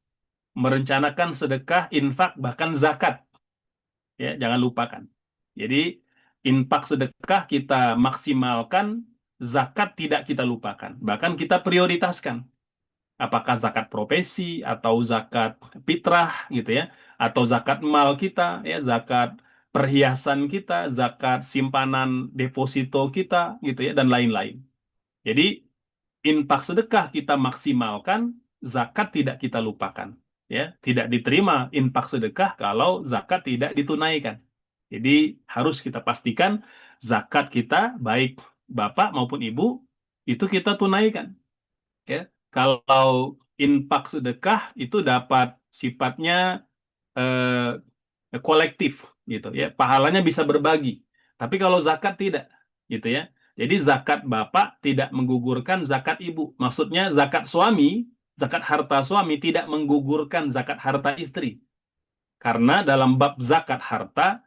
Merencanakan sedekah, infak, bahkan zakat. Ya, jangan lupakan. Jadi, infak sedekah kita maksimalkan, zakat tidak kita lupakan. Bahkan kita prioritaskan. Apakah zakat profesi atau zakat fitrah gitu ya, atau zakat mal kita ya, zakat perhiasan kita, zakat simpanan deposito kita gitu ya, dan lain-lain. Jadi infak sedekah kita maksimalkan, zakat tidak kita lupakan ya. Tidak diterima infak sedekah kalau zakat tidak ditunaikan. Jadi harus kita pastikan zakat kita, baik bapak maupun ibu, itu kita tunaikan ya. Kalau infak sedekah itu dapat sifatnya kolektif gitu ya, pahalanya bisa berbagi. Tapi kalau zakat tidak gitu ya. Jadi zakat bapak tidak menggugurkan zakat ibu. Maksudnya zakat suami, zakat harta suami tidak menggugurkan zakat harta istri. Karena dalam bab zakat harta,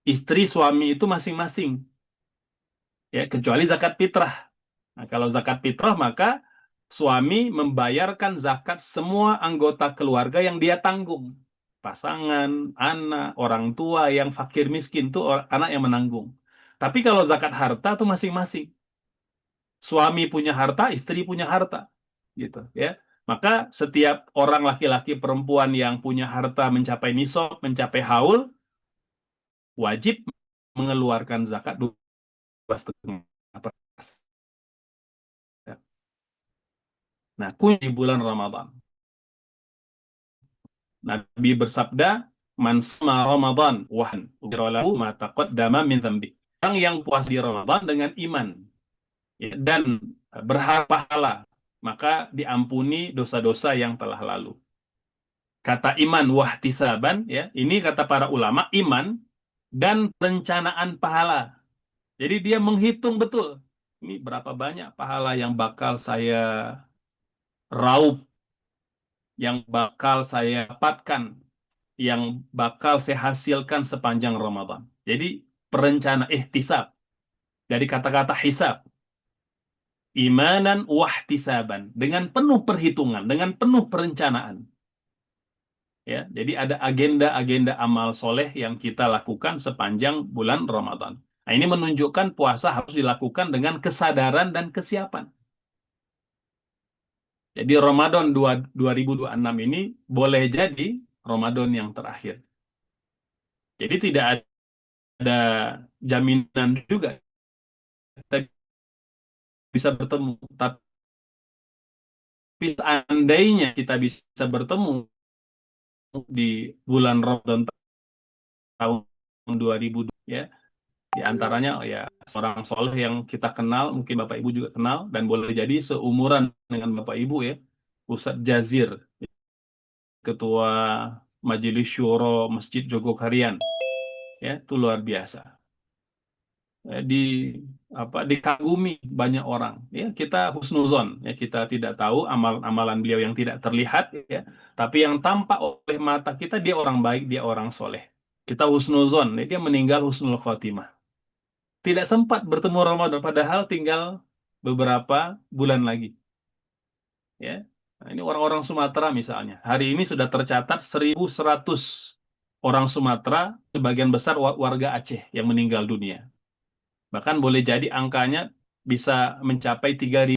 istri suami itu masing-masing ya, kecuali zakat fitrah. Nah, kalau zakat fitrah maka suami membayarkan zakat semua anggota keluarga yang dia tanggung. Pasangan, anak, orang tua yang fakir miskin itu anak yang menanggung. Tapi kalau zakat harta itu masing-masing. Suami punya harta, istri punya harta. Gitu ya. Maka setiap orang laki-laki perempuan yang punya harta mencapai nisab, mencapai haul, wajib mengeluarkan zakat 2,5%. Nah, di bulan Ramadan. Nabi bersabda, "Man sama Ramadan wahan, lahu ma taqaddama min dzambi." Orang yang puasa di Ramadan dengan iman ya, dan berharap pahala, maka diampuni dosa-dosa yang telah lalu. Kata iman wahtisaban ya, ini kata para ulama, iman dan perencanaan pahala. Jadi dia menghitung betul, ini berapa banyak pahala yang bakal saya raup, yang bakal saya dapatkan, yang bakal saya hasilkan sepanjang Ramadan. Jadi perencana, ihtisab. Jadi kata-kata hisab, imanan wahtisaban, dengan penuh perhitungan, dengan penuh perencanaan. Ya, jadi ada agenda-agenda amal soleh yang kita lakukan sepanjang bulan Ramadan. Nah, ini menunjukkan puasa harus dilakukan dengan kesadaran dan kesiapan. Jadi Ramadan 2026 ini boleh jadi Ramadan yang terakhir. Jadi tidak ada jaminan juga kita bisa bertemu. Tapi seandainya kita bisa bertemu di bulan Ramadan tahun 2000, ya, di antaranya ya seorang soleh yang kita kenal, mungkin Bapak Ibu juga kenal, dan boleh jadi seumuran dengan Bapak Ibu, ya, Ustadz Jazir, Ketua Majelis Syuro Masjid Jogokarian, ya, itu luar biasa. Di dikagumi banyak orang, ya, kita husnuzon, ya, kita tidak tahu amalan beliau yang tidak terlihat, ya, tapi yang tampak oleh mata kita dia orang baik, dia orang soleh, kita husnuzon, ya, dia meninggal husnul khotimah, tidak sempat bertemu Ramadan padahal tinggal beberapa bulan lagi, ya. Nah, ini orang-orang Sumatera misalnya, hari ini sudah tercatat 1.100 orang Sumatera, sebagian besar warga Aceh yang meninggal dunia. Bahkan boleh jadi angkanya bisa mencapai 3.000.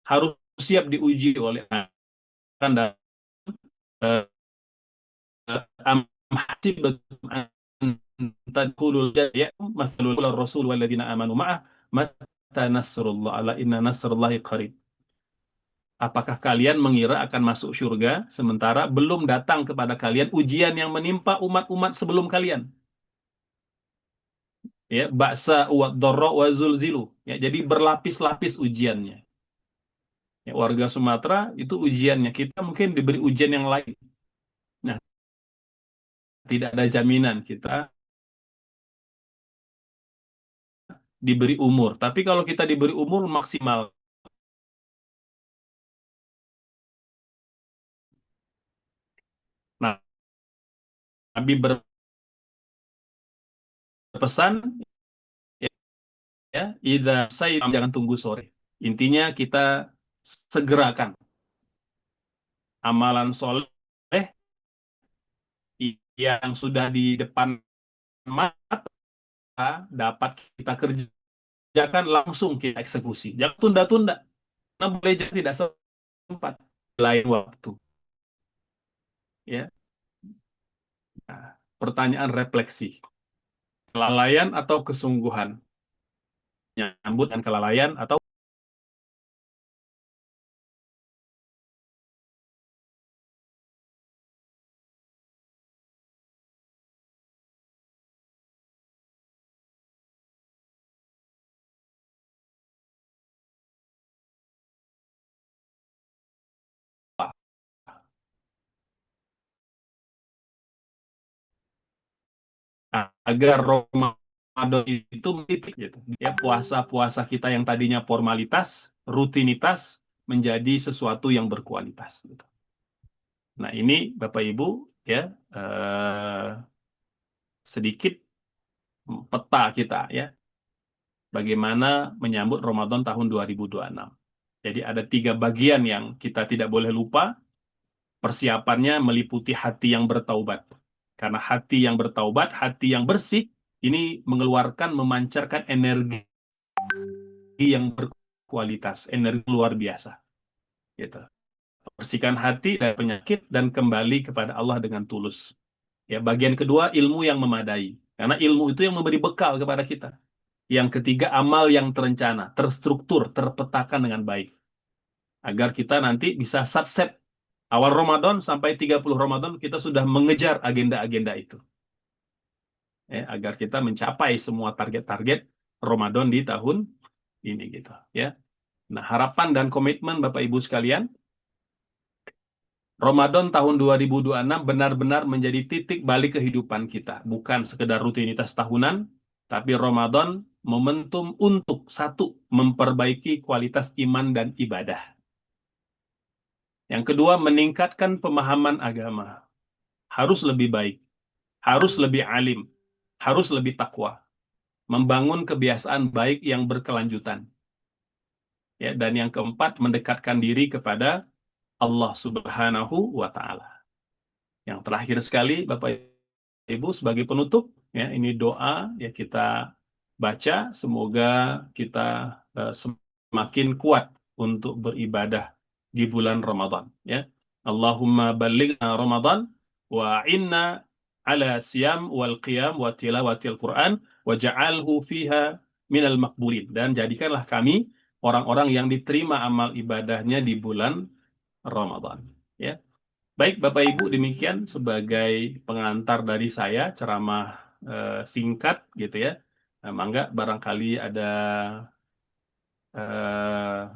Harus siap diuji oleh Anda. Am hasibtum an tadkhulul jannah mathalul rasul walladzina amanu ma'ah mata nasrullah ala inna nasrullahi qarib. Apakah kalian mengira akan masuk surga sementara belum datang kepada kalian ujian yang menimpa umat-umat sebelum kalian? Ya, ba'sa wa dharra wa zulzilu. Ya, jadi berlapis-lapis ujiannya. Ya, warga Sumatera itu ujiannya, kita mungkin diberi ujian yang lain. Nah, tidak ada jaminan kita diberi umur. Tapi kalau kita diberi umur maksimal, nah, Nabi berpesan, ya, ya, saya jangan tunggu sore. Intinya kita segerakan amalan soleh yang sudah di depan mata dapat kita kerjakan, langsung kita eksekusi. Jangan tunda-tunda. Nah, boleh jadi tidak sempat lain waktu. Ya. Nah, pertanyaan refleksi. Kelalaian atau kesungguhan? Nyambut dan kelalaian atau apa? Nah, agar Ramadan itu menitik gitu. Ya, puasa-puasa kita yang tadinya formalitas, rutinitas menjadi sesuatu yang berkualitas gitu. Nah, ini Bapak Ibu, ya, sedikit peta kita, ya, bagaimana menyambut Ramadan tahun 2026. Jadi ada 3 bagian yang kita tidak boleh lupa. Persiapannya meliputi hati yang bertaubat. Karena hati yang bertaubat, hati yang bersih, ini mengeluarkan, memancarkan energi yang berkualitas, energi luar biasa. Gitu. Bersihkan hati dari penyakit dan kembali kepada Allah dengan tulus. Ya, bagian kedua, ilmu yang memadai. Karena ilmu itu yang memberi bekal kepada kita. Yang ketiga, amal yang terencana, terstruktur, terpetakan dengan baik. Agar kita nanti bisa satset Awal Ramadan sampai 30 Ramadan kita sudah mengejar agenda-agenda itu. Ya, agar kita mencapai semua target-target Ramadan di tahun ini gitu ya. Nah, harapan dan komitmen Bapak Ibu sekalian, Ramadan tahun 2026 benar-benar menjadi titik balik kehidupan kita, bukan sekedar rutinitas tahunan, tapi Ramadan momentum untuk satu, memperbaiki kualitas iman dan ibadah. Yang kedua, meningkatkan pemahaman agama. Harus lebih baik, harus lebih alim, harus lebih takwa. Membangun kebiasaan baik yang berkelanjutan. Ya, dan yang keempat, mendekatkan diri kepada Allah Subhanahu wa Ta'ala. Yang terakhir sekali, Bapak Ibu, sebagai penutup, ya, ini doa yang kita baca, semoga kita semakin kuat untuk beribadah di bulan Ramadan. Ya, Allahumma ballighna Ramadan wa inna ala siyam wal qiyam wa tilawatil Quran wa ja'alhu fiha minal makbulin. Dan jadikanlah kami orang-orang yang diterima amal ibadahnya di bulan Ramadan. Ya. Baik Bapak Ibu, demikian sebagai pengantar dari saya, ceramah singkat gitu ya. Nah, mangga barangkali ada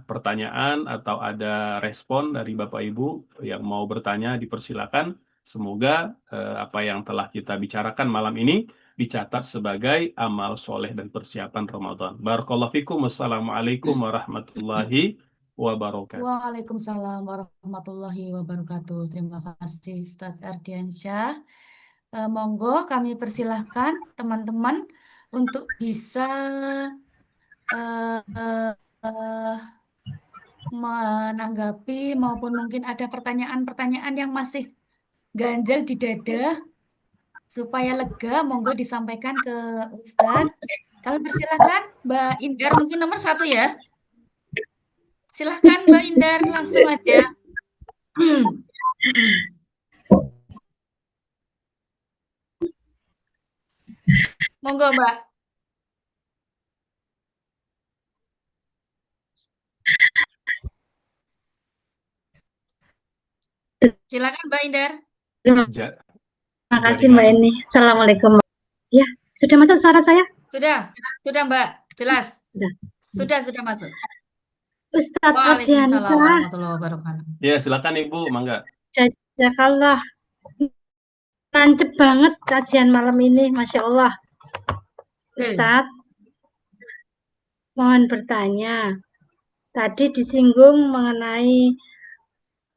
pertanyaan atau ada respon dari Bapak Ibu yang mau bertanya, dipersilakan. Semoga apa yang telah kita bicarakan malam ini dicatat sebagai amal soleh dan persiapan Ramadan. Barakallahu fikum. Wassalamualaikum warahmatullahi wabarakatuh. Waalaikumsalam warahmatullahi wabarakatuh. Terima kasih Ustadz Ardiansyah. Monggo kami persilahkan teman-teman untuk bisa eh, eh, menanggapi maupun mungkin ada pertanyaan-pertanyaan yang masih ganjal di dada supaya lega. Monggo disampaikan ke Ustadz. Kami persilahkan Mbak Indar, mungkin nomor 1 ya. Silahkan Mbak Indar, langsung aja. Monggo Mbak. Silakan Mbak Indar. Terima kasih Mbak Eni. Assalamualaikum. Ya, sudah masuk suara saya? Sudah Mbak, jelas. Sudah. Sudah masuk. Ustadz Waalaikumsalam Ardiansyah. warahmatullahi wabarakatuh. Ya, silakan Ibu, mangga. Jazakallah. Nancep banget kajian malam ini, Masya Allah. Ustadz, mohon bertanya. Tadi disinggung mengenai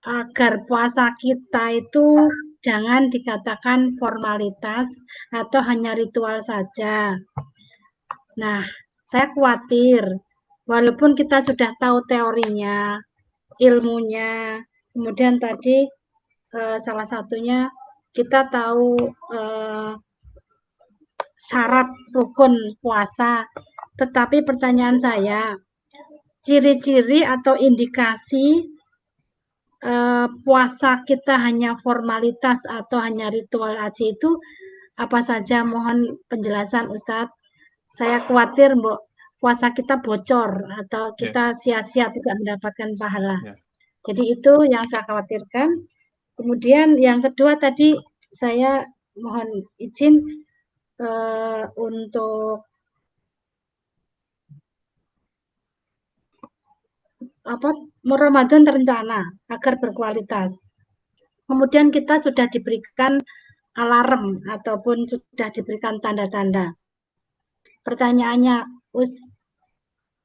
agar puasa kita itu jangan dikatakan formalitas atau hanya ritual saja. Nah, saya khawatir, walaupun kita sudah tahu teorinya, ilmunya, kemudian tadi salah satunya kita tahu syarat rukun puasa, tetapi pertanyaan saya, ciri-ciri atau indikasi puasa kita hanya formalitas atau hanya ritual aja itu apa saja? Mohon penjelasan Ustadz. Saya khawatir puasa kita bocor atau kita sia-sia tidak mendapatkan pahala. Jadi itu yang saya khawatirkan. Kemudian yang kedua tadi saya mohon izin untuk Ramadan terencana agar berkualitas. Kemudian kita sudah diberikan alarm ataupun sudah diberikan tanda-tanda. Pertanyaannya,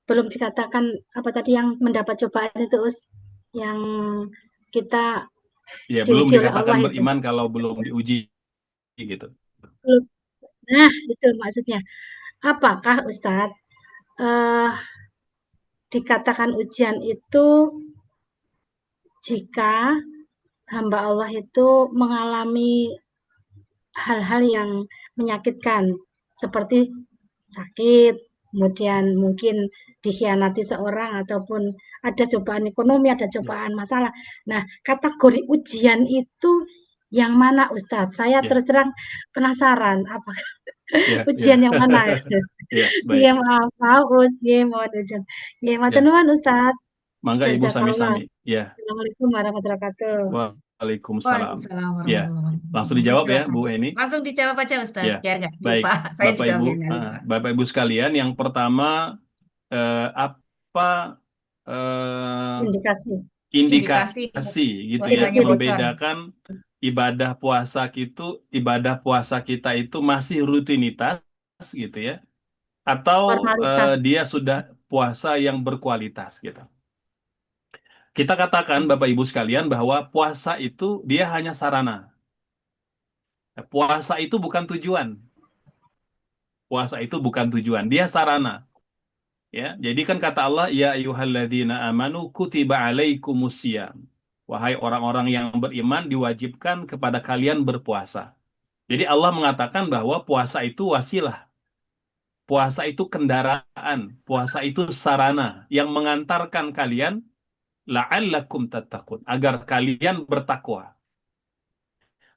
belum dikatakan apa tadi yang mendapat cobaan itu, yang kita belum dikatakan beriman kalau belum diuji gitu. Nah, itu maksudnya. Apakah Ustadz dikatakan ujian itu jika hamba Allah itu mengalami hal-hal yang menyakitkan seperti sakit, kemudian mungkin dikhianati seorang ataupun ada cobaan ekonomi, ada cobaan masalah. Nah, kategori ujian itu yang mana Ustadz? Saya terus terang penasaran apakah ujian yang mana ya? Maaf, mohon ujian. Matur nuwun Ustadz. Mangga Ibu Jazakallah. sami-sami. Ya, Assalamualaikum warahmatullahi wabarakatuh. waalaikumsalam. Waalaikumsalam Ya, warahmatullahi langsung wabarakatuh. dijawab ya, Silakan. Bu Eni. Langsung dijawab aja Ustadz, Ya, biar nggak baik. lupa. Saya juga biar nggak lupa. Bapak Ibu sekalian, yang pertama apa eh, Indikasi. Indikasi indikasi gitu ya puasanya bocor. membedakan ibadah puasa kita itu masih rutinitas gitu ya, atau Formalitas. dia sudah puasa yang berkualitas gitu. Kita katakan Bapak Ibu sekalian bahwa puasa itu dia hanya sarana. Puasa itu bukan tujuan. Puasa itu bukan tujuan, dia sarana. Ya, jadi kan kata Allah, ya ayyuhalladzina amanu kutiba alaikumusiyam. Wahai orang-orang yang beriman, diwajibkan kepada kalian berpuasa. Jadi Allah mengatakan bahwa puasa itu wasilah, puasa itu kendaraan, puasa itu sarana yang mengantarkan kalian la'allakum tattaqun, agar kalian bertakwa.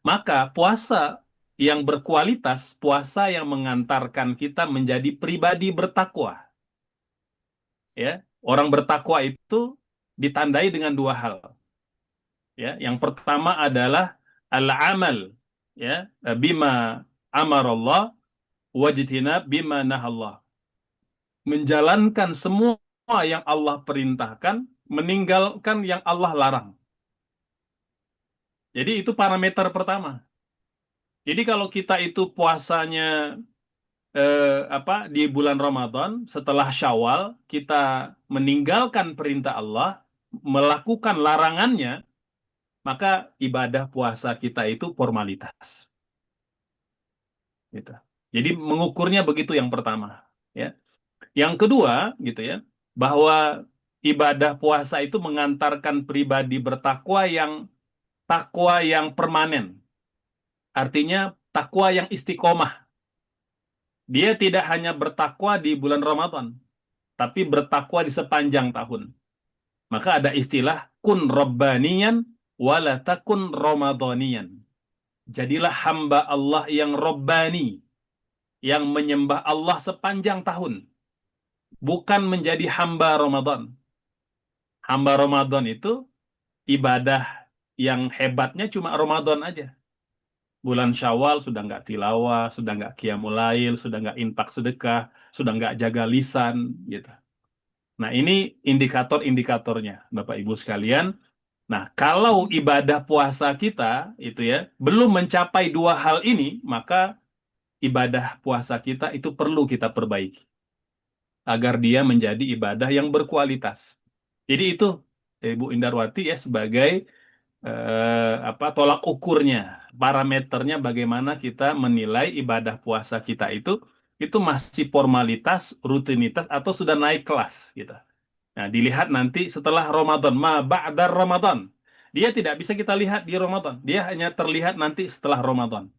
Maka puasa yang berkualitas, puasa yang mengantarkan kita menjadi pribadi bertakwa. Ya, orang bertakwa itu ditandai dengan dua hal. Ya, yang pertama adalah al-amal, ya, bima amarallah wajtina bima nahallah. Menjalankan semua yang Allah perintahkan, meninggalkan yang Allah larang. Jadi itu parameter pertama. Jadi kalau kita itu puasanya di bulan Ramadan, setelah Syawal kita meninggalkan perintah Allah, melakukan larangannya, maka ibadah puasa kita itu formalitas. Gitu. Jadi mengukurnya begitu yang pertama, ya. Yang kedua, gitu ya, bahwa ibadah puasa itu mengantarkan pribadi bertakwa takwa yang permanen. Artinya takwa yang istiqomah. Dia tidak hanya bertakwa di bulan Ramadan, tapi bertakwa di sepanjang tahun. Maka ada istilah kun rabbaniyan wala takun ramadhaniyan. Jadilah hamba Allah yang rabbani, yang menyembah Allah sepanjang tahun, bukan menjadi hamba Ramadan. Hamba Ramadan itu ibadah yang hebatnya cuma Ramadan aja. Bulan Syawal sudah nggak tilawah, sudah nggak qiyamul lail, sudah nggak infak sedekah, sudah nggak jaga lisan, gitu. Nah, ini indikator-indikatornya, Bapak Ibu sekalian. Nah, kalau ibadah puasa kita itu ya belum mencapai dua hal ini, maka ibadah puasa kita itu perlu kita perbaiki agar dia menjadi ibadah yang berkualitas. Jadi itu Ibu Indarwati ya sebagai tolak ukurnya, parameternya bagaimana kita menilai ibadah puasa kita itu masih formalitas, rutinitas atau sudah naik kelas gitu. Nah, dilihat nanti setelah Ramadan, ba'da Ramadan. Dia tidak bisa kita lihat di Ramadan. Dia hanya terlihat nanti setelah Ramadan.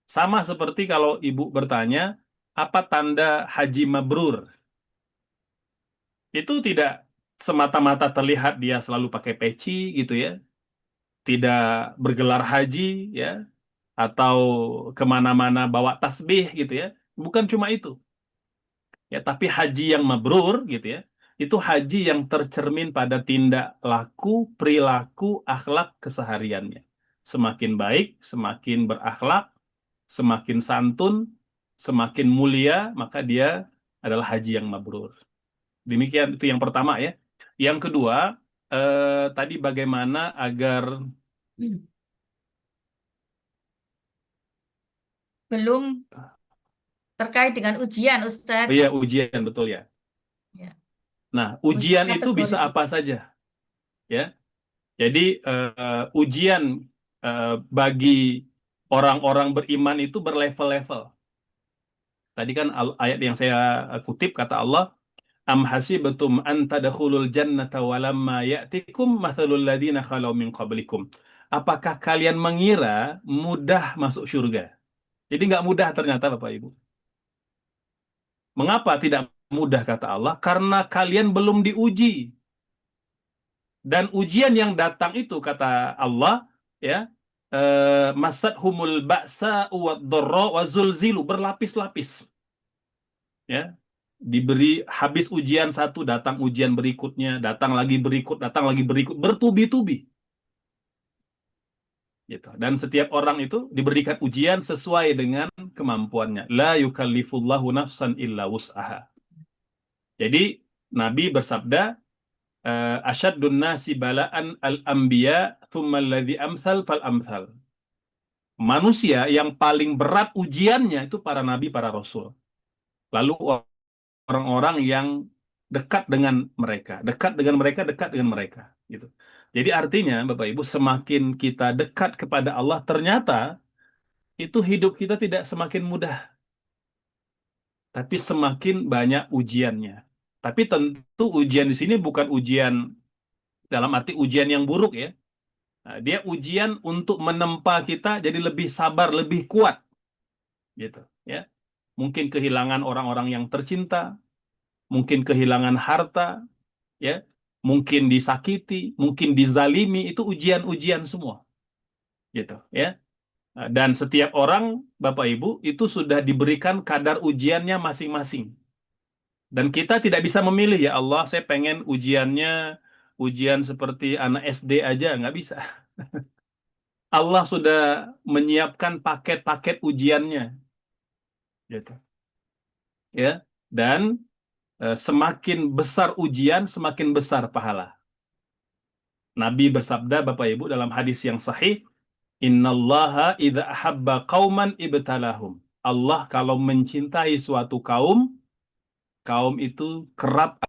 Sama seperti kalau Ibu bertanya, apa tanda haji mabrur? Itu tidak semata-mata terlihat dia selalu pakai peci gitu ya. Tidak bergelar haji ya. Atau kemana-mana bawa tasbih gitu ya. Bukan cuma itu. Ya, tapi haji yang mabrur gitu ya. Itu haji yang tercermin pada tindak laku, perilaku, akhlak kesehariannya. Semakin baik, semakin berakhlak, semakin santun, semakin mulia, maka dia adalah haji yang mabrur. Demikian itu yang pertama ya. Yang kedua, tadi bagaimana agar Belum terkait dengan ujian, Ustadz. ya ujian betul ya. Ya. Nah, Ujian ujian itu bisa kategori. apa saja ya. Jadi ujian bagi orang-orang beriman itu berlevel-level. Tadi kan ayat yang saya kutip kata Allah, am hasibatum an tadkhulul jannata walamma ya'tikum mathalul ladzina khalau min qablikum. Apakah kalian mengira mudah masuk surga? Jadi nggak mudah ternyata Bapak Ibu. Mengapa tidak mudah kata Allah? Karena kalian belum diuji. Dan ujian yang datang itu kata Allah, ya, masadhumul ba'sa wa dharra wa zulzilu, berlapis-lapis. Ya. diberi habis ujian satu, datang ujian berikutnya, datang lagi berikut, bertubi-tubi. Gitu. Dan setiap orang itu diberikan ujian sesuai dengan kemampuannya. La yukallifullahu nafsan illa wus'aha. Jadi Nabi bersabda, asyaddun nasi bala'an al-anbiya thumma alladhi amthal fal amthal. Manusia yang paling berat ujiannya itu para nabi, para rasul. Lalu orang-orang yang dekat dengan mereka, dekat dengan mereka, gitu. Jadi artinya, Bapak Ibu, semakin kita dekat kepada Allah, ternyata itu hidup kita tidak semakin mudah, tapi semakin banyak ujiannya. Tapi tentu ujian di sini bukan ujian dalam arti ujian yang buruk ya. Nah, dia ujian untuk menempa kita jadi lebih sabar, lebih kuat, gitu ya. Mungkin kehilangan orang-orang yang tercinta, mungkin kehilangan harta, ya, mungkin disakiti, mungkin dizalimi, itu ujian-ujian semua, gitu ya. Dan setiap orang, Bapak Ibu, itu sudah diberikan kadar ujiannya masing-masing. Dan kita tidak bisa memilih, ya Allah, saya pengen ujiannya ujian seperti anak SD aja, nggak bisa. Allah sudah menyiapkan paket-paket ujiannya, gitu ya. Dan semakin besar ujian, semakin besar pahala. Nabi bersabda, Bapak Ibu, dalam hadis yang sahih, Innallaha idza ahabba qauman ibtalahum. Allah kalau mencintai suatu kaum, kaum itu kerap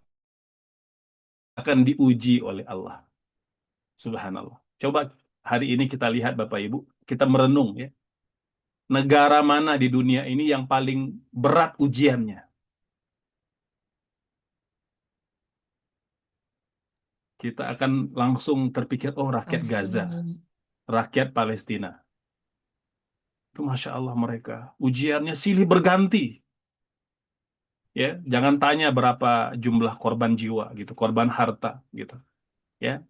akan diuji oleh Allah. Subhanallah. Coba hari ini kita lihat Bapak Ibu, kita merenung ya. Negara mana di dunia ini yang paling berat ujiannya? Kita akan langsung terpikir, oh rakyat Gaza, Palestina. rakyat Palestina. Itu Masya Allah mereka. Ujiannya silih berganti. Ya, jangan tanya berapa jumlah korban jiwa gitu, korban harta gitu. Ya.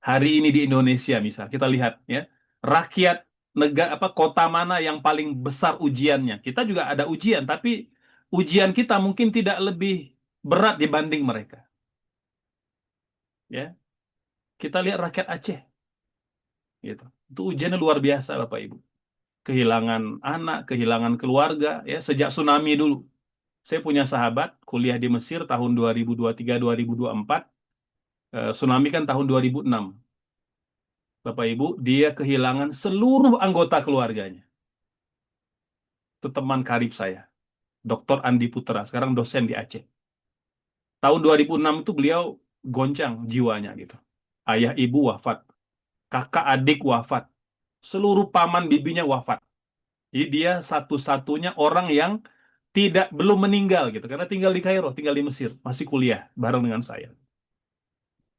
Hari ini di Indonesia misal kita lihat ya, rakyat negara kota mana yang paling besar ujiannya? Kita juga ada ujian, tapi ujian kita mungkin tidak lebih berat dibanding mereka. Ya. Kita lihat rakyat Aceh gitu. Itu ujiannya luar biasa Bapak Ibu. Kehilangan anak, kehilangan keluarga ya sejak tsunami dulu. Saya punya sahabat kuliah di Mesir tahun 2023-2024. Tsunami kan tahun 2006. Bapak Ibu, dia kehilangan seluruh anggota keluarganya. Itu teman karib saya, Dr. Andi Putra, sekarang dosen di Aceh. Tahun 2006 itu beliau goncang jiwanya gitu. Ayah ibu wafat, kakak adik wafat, seluruh paman bibinya wafat. Jadi dia satu-satunya orang yang belum meninggal gitu, karena tinggal di Kairo, tinggal di Mesir, masih kuliah bareng dengan saya.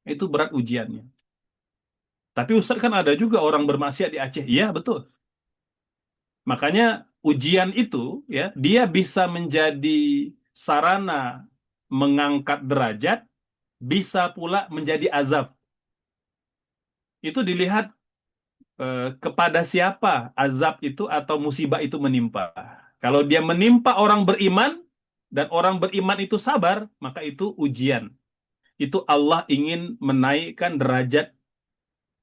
Itu berat ujiannya. Tapi Ustaz kan ada juga orang bermaksiat di Aceh. Iya, betul. Makanya ujian itu ya, dia bisa menjadi sarana mengangkat derajat, bisa pula menjadi azab. Itu dilihat kepada siapa azab itu atau musibah itu menimpa. Kalau dia menimpa orang beriman dan orang beriman itu sabar, maka itu ujian. Itu Allah ingin menaikkan derajat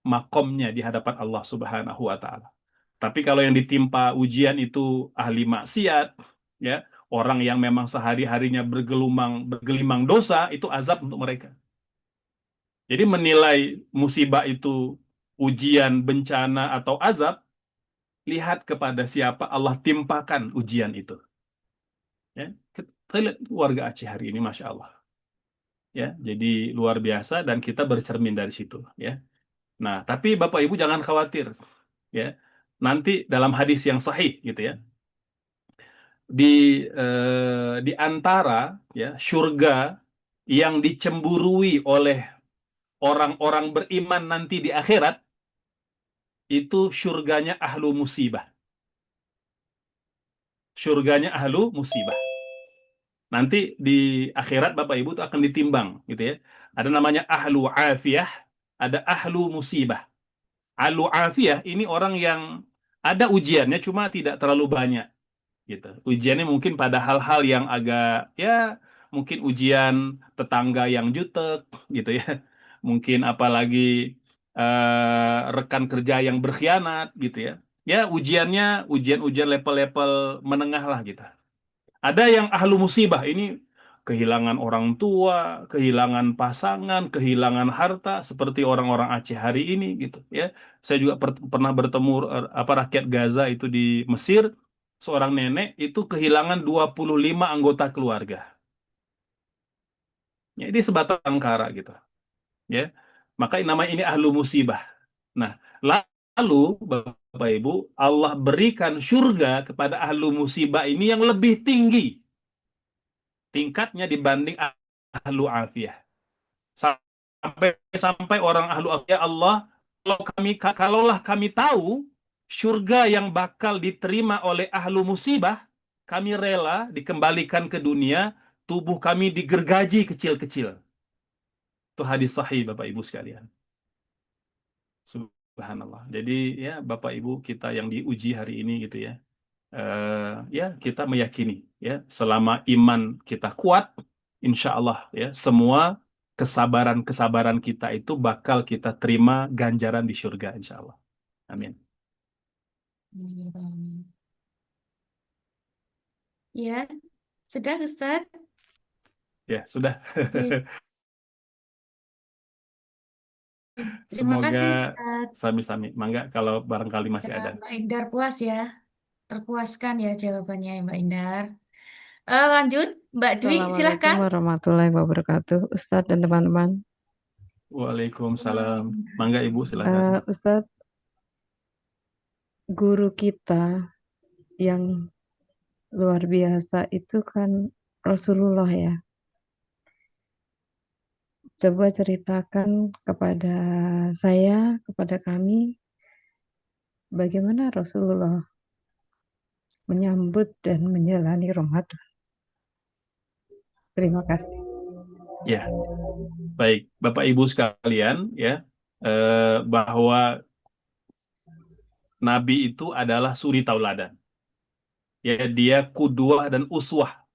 makomnya di hadapan Allah Subhanahu wa taala. Tapi kalau yang ditimpa ujian itu ahli maksiat, ya, orang yang memang sehari-harinya bergelimang dosa, itu azab untuk mereka. Jadi menilai musibah itu ujian, bencana atau azab, lihat kepada siapa Allah timpakan ujian itu. Ya, kita lihat warga Aceh hari ini, Masya Allah. Ya, jadi luar biasa dan kita bercermin dari situ. Ya. Nah, tapi Bapak Ibu jangan khawatir. Ya, nanti dalam hadis yang sahih gitu ya, di antara ya surga yang dicemburui oleh orang-orang beriman nanti di akhirat itu surganya ahlu musibah. Surganya ahlu musibah. Nanti di akhirat Bapak Ibu itu akan ditimbang gitu ya. Ada namanya ahlu afiyah, ada ahlu musibah. Ahlu afiyah ini orang yang ada ujiannya cuma tidak terlalu banyak. gitu. Ujiannya mungkin pada hal-hal yang agak ya mungkin ujian tetangga yang jutek gitu ya. Mungkin apalagi rekan kerja yang berkhianat gitu ya. Ya ujiannya ujian-ujian level-level menengah lah gitu. Ada yang ahlu musibah ini kehilangan orang tua, kehilangan pasangan, kehilangan harta seperti orang-orang Aceh hari ini gitu ya. Saya juga pernah bertemu apa rakyat Gaza itu di Mesir, seorang nenek itu kehilangan 25 anggota keluarga. Ya, ini sebatang kara gitu ya. Maka namanya ini ahlu musibah. Nah, lalu Bapak Ibu, Allah berikan surga kepada ahlu musibah ini yang lebih tinggi tingkatnya dibanding ahlu afiyah. Sampai sampai orang ahlu afiyah Allah, kalaulah kami tahu surga yang bakal diterima oleh ahlu musibah, kami rela dikembalikan ke dunia, tubuh kami digergaji kecil-kecil. Itu hadis sahih Bapak Ibu sekalian. Subhanallah. Jadi ya Bapak Ibu kita yang diuji hari ini gitu ya. Ya kita meyakini ya selama iman kita kuat, insya Allah ya semua kesabaran kita itu bakal kita terima ganjaran di surga insya Allah. Amin. Ya, sudah Ustaz. Ya sudah. Oke. Terima Semoga kasih Ustaz. sami-sami. Mangga kalau barangkali masih ada. Mbak Indar puas ya. Terpuaskan ya jawabannya Mbak Indar. Lanjut, Mbak Dwi, Assalamualaikum silahkan. warahmatullahi wabarakatuh, Ustadz dan teman-teman. Waalaikumsalam. Mangga Ibu silakan. Ustadz, guru kita yang luar biasa itu kan Rasulullah ya. Coba ceritakan kepada saya, kepada kami, bagaimana Rasulullah menyambut dan menjalani Ramadan. Terima kasih. Ya, baik Bapak Ibu sekalian ya, bahwa Nabi itu adalah suri tauladan. Ya, dia kuduah dan uswah.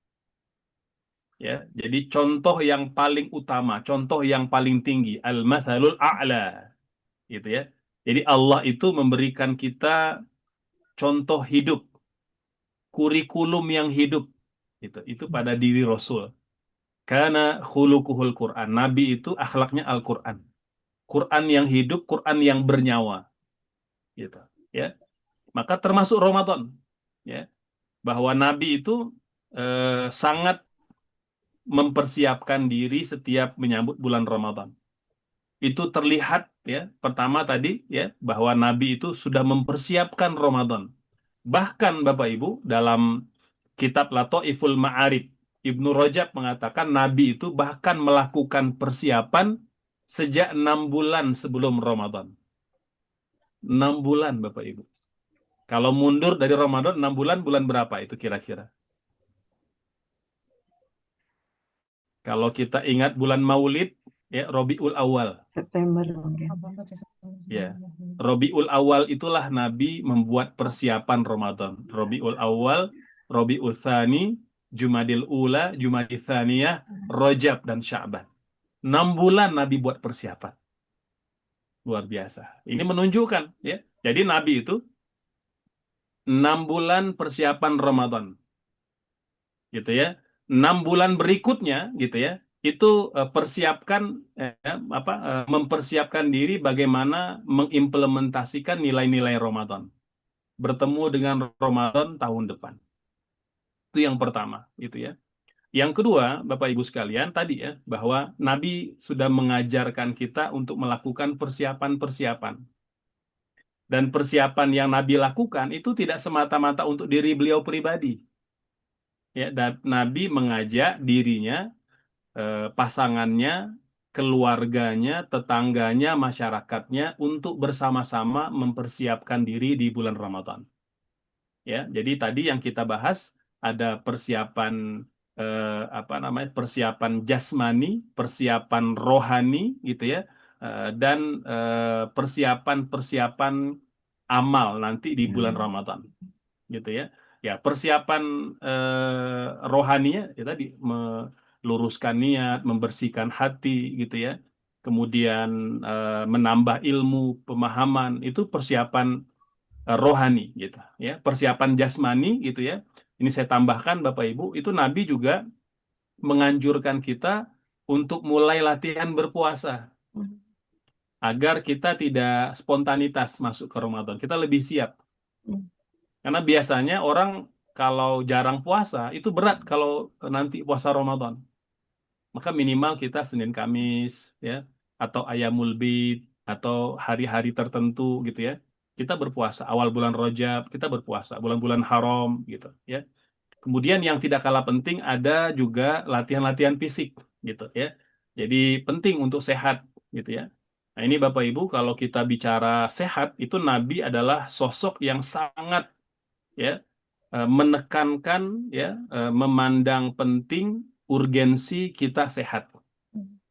Ya, jadi contoh yang paling utama, contoh yang paling tinggi, al-mathalul a'la. Gitu ya. Jadi Allah itu memberikan kita contoh hidup, kurikulum yang hidup. Itu pada diri Rasul. Karena khuluquhul Quran. Nabi itu akhlaknya Al-Quran. Quran yang hidup, Quran yang bernyawa. Gitu. Ya. Maka termasuk Ramadan. Ya. Bahwa Nabi itu sangat mempersiapkan diri setiap menyambut bulan Ramadan. Itu terlihat ya, pertama tadi ya bahwa Nabi itu sudah mempersiapkan Ramadan. Bahkan Bapak Ibu dalam kitab Lataiful Ma'arif Ibnu Rajab mengatakan Nabi itu bahkan melakukan persiapan sejak 6 bulan sebelum Ramadan. 6 bulan Bapak Ibu. Kalau mundur dari Ramadan 6 bulan, bulan berapa itu kira-kira? Kalau kita ingat bulan Maulid, ya Rabiul Awal. September mungkin. Ya, Rabiul Awal itulah Nabi membuat persiapan Ramadan. Rabiul Awal, Rabiul Tsani, Jumadil Ula, Jumadil Tsaniyah, Rajab dan Sya'ban. 6 bulan Nabi buat persiapan. Luar biasa. Ini menunjukkan ya. Jadi Nabi itu 6 bulan persiapan Ramadan. Gitu ya. 6 bulan berikutnya gitu ya. Itu mempersiapkan diri bagaimana mengimplementasikan nilai-nilai Ramadan. Bertemu dengan Ramadan tahun depan. Itu yang pertama, gitu ya. Yang kedua, Bapak Ibu sekalian, tadi ya, bahwa Nabi sudah mengajarkan kita untuk melakukan persiapan-persiapan. Dan persiapan yang Nabi lakukan itu tidak semata-mata untuk diri beliau pribadi. Ya, dan Nabi mengajak dirinya, pasangannya, keluarganya, tetangganya, masyarakatnya untuk bersama-sama mempersiapkan diri di bulan Ramadan. Ya, jadi tadi yang kita bahas ada persiapan persiapan jasmani, persiapan rohani gitu ya, dan persiapan amal nanti di bulan Ramadan gitu ya. Ya, persiapan rohaninya ya tadi meluruskan niat, membersihkan hati gitu ya. Kemudian menambah ilmu, pemahaman, itu persiapan rohani gitu ya. Persiapan jasmani gitu ya. Ini saya tambahkan Bapak Ibu, itu Nabi juga menganjurkan kita untuk mulai latihan berpuasa agar kita tidak spontanitas masuk ke Ramadan. Kita lebih siap. Karena biasanya orang kalau jarang puasa itu berat kalau nanti puasa Ramadan. Maka minimal kita Senin Kamis ya atau Ayamul Bid atau hari-hari tertentu gitu ya. Kita berpuasa awal bulan Rajab, kita berpuasa bulan-bulan haram gitu ya. Kemudian yang tidak kalah penting ada juga latihan-latihan fisik gitu ya. Jadi penting untuk sehat gitu ya. Nah, ini Bapak Ibu kalau kita bicara sehat itu Nabi adalah sosok yang sangat ya menekankan ya memandang penting urgensi kita sehat.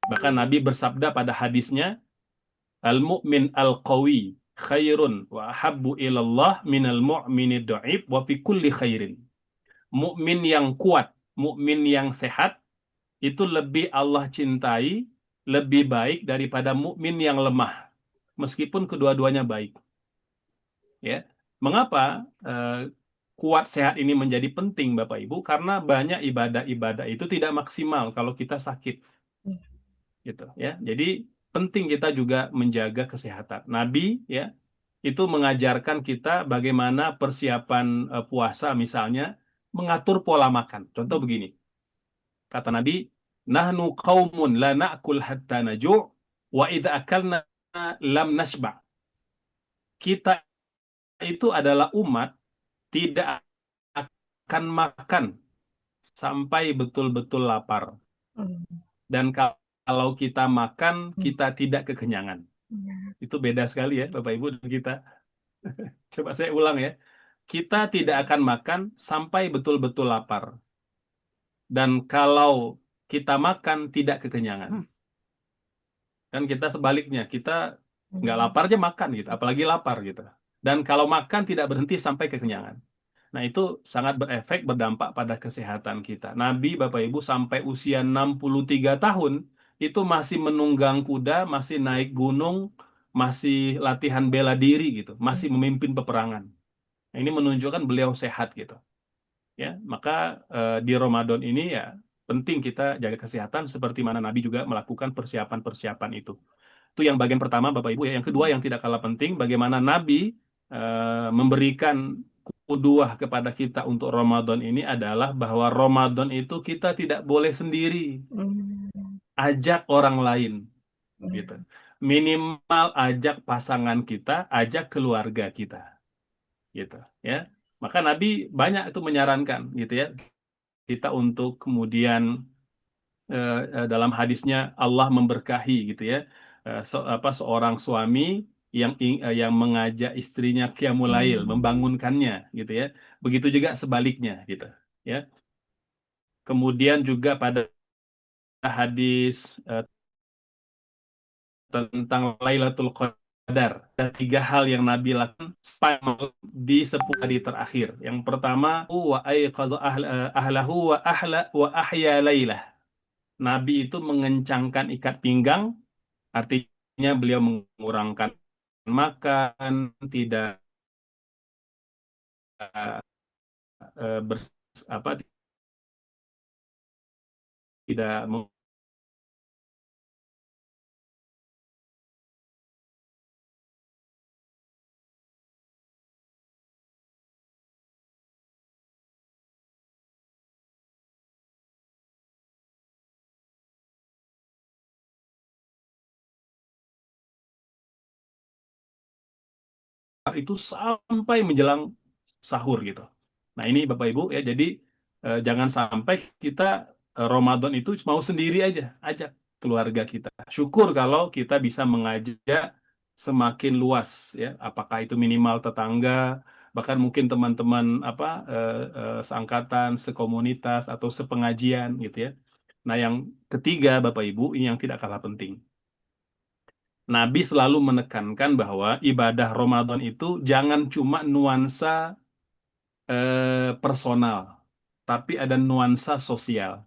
Bahkan Nabi bersabda pada hadisnya, al-mu'min al-qawi khairun wa ahabbu ilallah minal mu'mini dhaif wa fi kulli khairin. Mukmin yang kuat, mukmin yang sehat itu lebih Allah cintai, lebih baik daripada mukmin yang lemah. Meskipun kedua-duanya baik. Ya. Mengapa kuat sehat ini menjadi penting Bapak Ibu? Karena banyak ibadah-ibadah itu tidak maksimal kalau kita sakit. Gitu ya. Jadi penting kita juga menjaga kesehatan. Nabi ya itu mengajarkan kita bagaimana persiapan puasa misalnya mengatur pola makan. Contoh begini. Kata Nabi, "Nahnu qaumun la na'kul hatta naju' wa idza akalna lam nashba." Kita itu adalah umat tidak akan makan sampai betul-betul lapar. Dan kalau kita makan, kita tidak kekenyangan. Itu beda sekali ya, Bapak Ibu dan kita. Coba saya ulang ya. Kita tidak akan makan sampai betul-betul lapar. Dan kalau kita makan, tidak kekenyangan. Kan kita sebaliknya, kita nggak lapar aja makan gitu, apalagi lapar gitu. Dan kalau makan tidak berhenti sampai kekenyangan. Nah, itu sangat berefek, berdampak pada kesehatan kita. Nabi, Bapak Ibu, sampai usia 63 tahun, itu masih menunggang kuda, masih naik gunung, masih latihan bela diri gitu, masih memimpin peperangan. Nah, ini menunjukkan beliau sehat gitu. Ya, maka di Ramadan ini ya penting kita jaga kesehatan seperti mana Nabi juga melakukan persiapan-persiapan itu. Itu yang bagian pertama, Bapak Ibu ya. Yang kedua yang tidak kalah penting, bagaimana Nabi memberikan kuduah kepada kita untuk Ramadan ini adalah bahwa Ramadan itu kita tidak boleh sendiri, ajak orang lain, gitu. Minimal ajak pasangan kita, ajak keluarga kita, gitu ya. Maka Nabi banyak itu menyarankan, gitu ya, kita untuk kemudian dalam hadisnya Allah memberkahi, gitu ya, seorang suami yang mengajak istrinya qiyamul lail, membangunkannya gitu ya. Begitu juga sebaliknya gitu ya. Kemudian juga pada hadis tentang Lailatul Qadar, ada 3 hal yang Nabi lakukan di 10 hari terakhir. Yang pertama, wa aiqaza ahlahu wa ahya lailah. Nabi itu mengencangkan ikat pinggang, artinya beliau mengurangkan makan, tidak apa tidak itu sampai menjelang sahur gitu. Nah ini Bapak Ibu ya, jadi jangan sampai kita Ramadan itu mau sendiri aja, ajak keluarga kita. Syukur kalau kita bisa mengajak semakin luas ya, apakah itu minimal tetangga, bahkan mungkin teman-teman seangkatan, sekomunitas atau sepengajian gitu ya. Nah yang ketiga Bapak Ibu ini yang tidak kalah penting. Nabi selalu menekankan bahwa ibadah Ramadan itu jangan cuma nuansa personal, tapi ada nuansa sosial.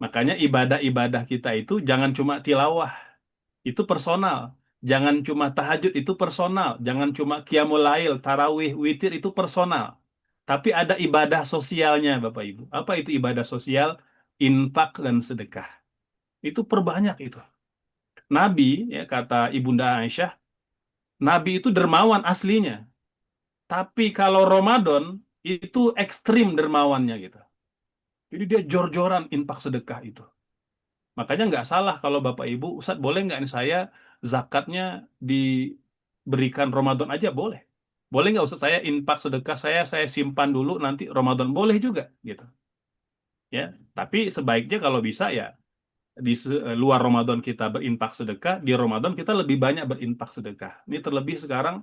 Makanya ibadah-ibadah kita itu jangan cuma tilawah, itu personal. Jangan cuma tahajud, itu personal. Jangan cuma qiyamul lail, tarawih, witir, itu personal. Tapi ada ibadah sosialnya, Bapak Ibu. Apa itu ibadah sosial? Infak dan sedekah. Itu perbanyak itu. Nabi, ya kata Ibunda Aisyah, Nabi itu dermawan aslinya. Tapi kalau Ramadan, itu ekstrim dermawannya gitu. Jadi dia jor-joran infak sedekah itu. Makanya nggak salah kalau Bapak Ibu, Ustadz boleh nggak nih saya zakatnya diberikan Ramadan aja? Boleh. Boleh nggak Ustadz saya infak sedekah saya simpan dulu nanti Ramadan? Boleh juga gitu. Ya, tapi sebaiknya kalau bisa ya di luar Ramadan kita berinfak sedekah, di Ramadan kita lebih banyak berinfak sedekah. Ini terlebih sekarang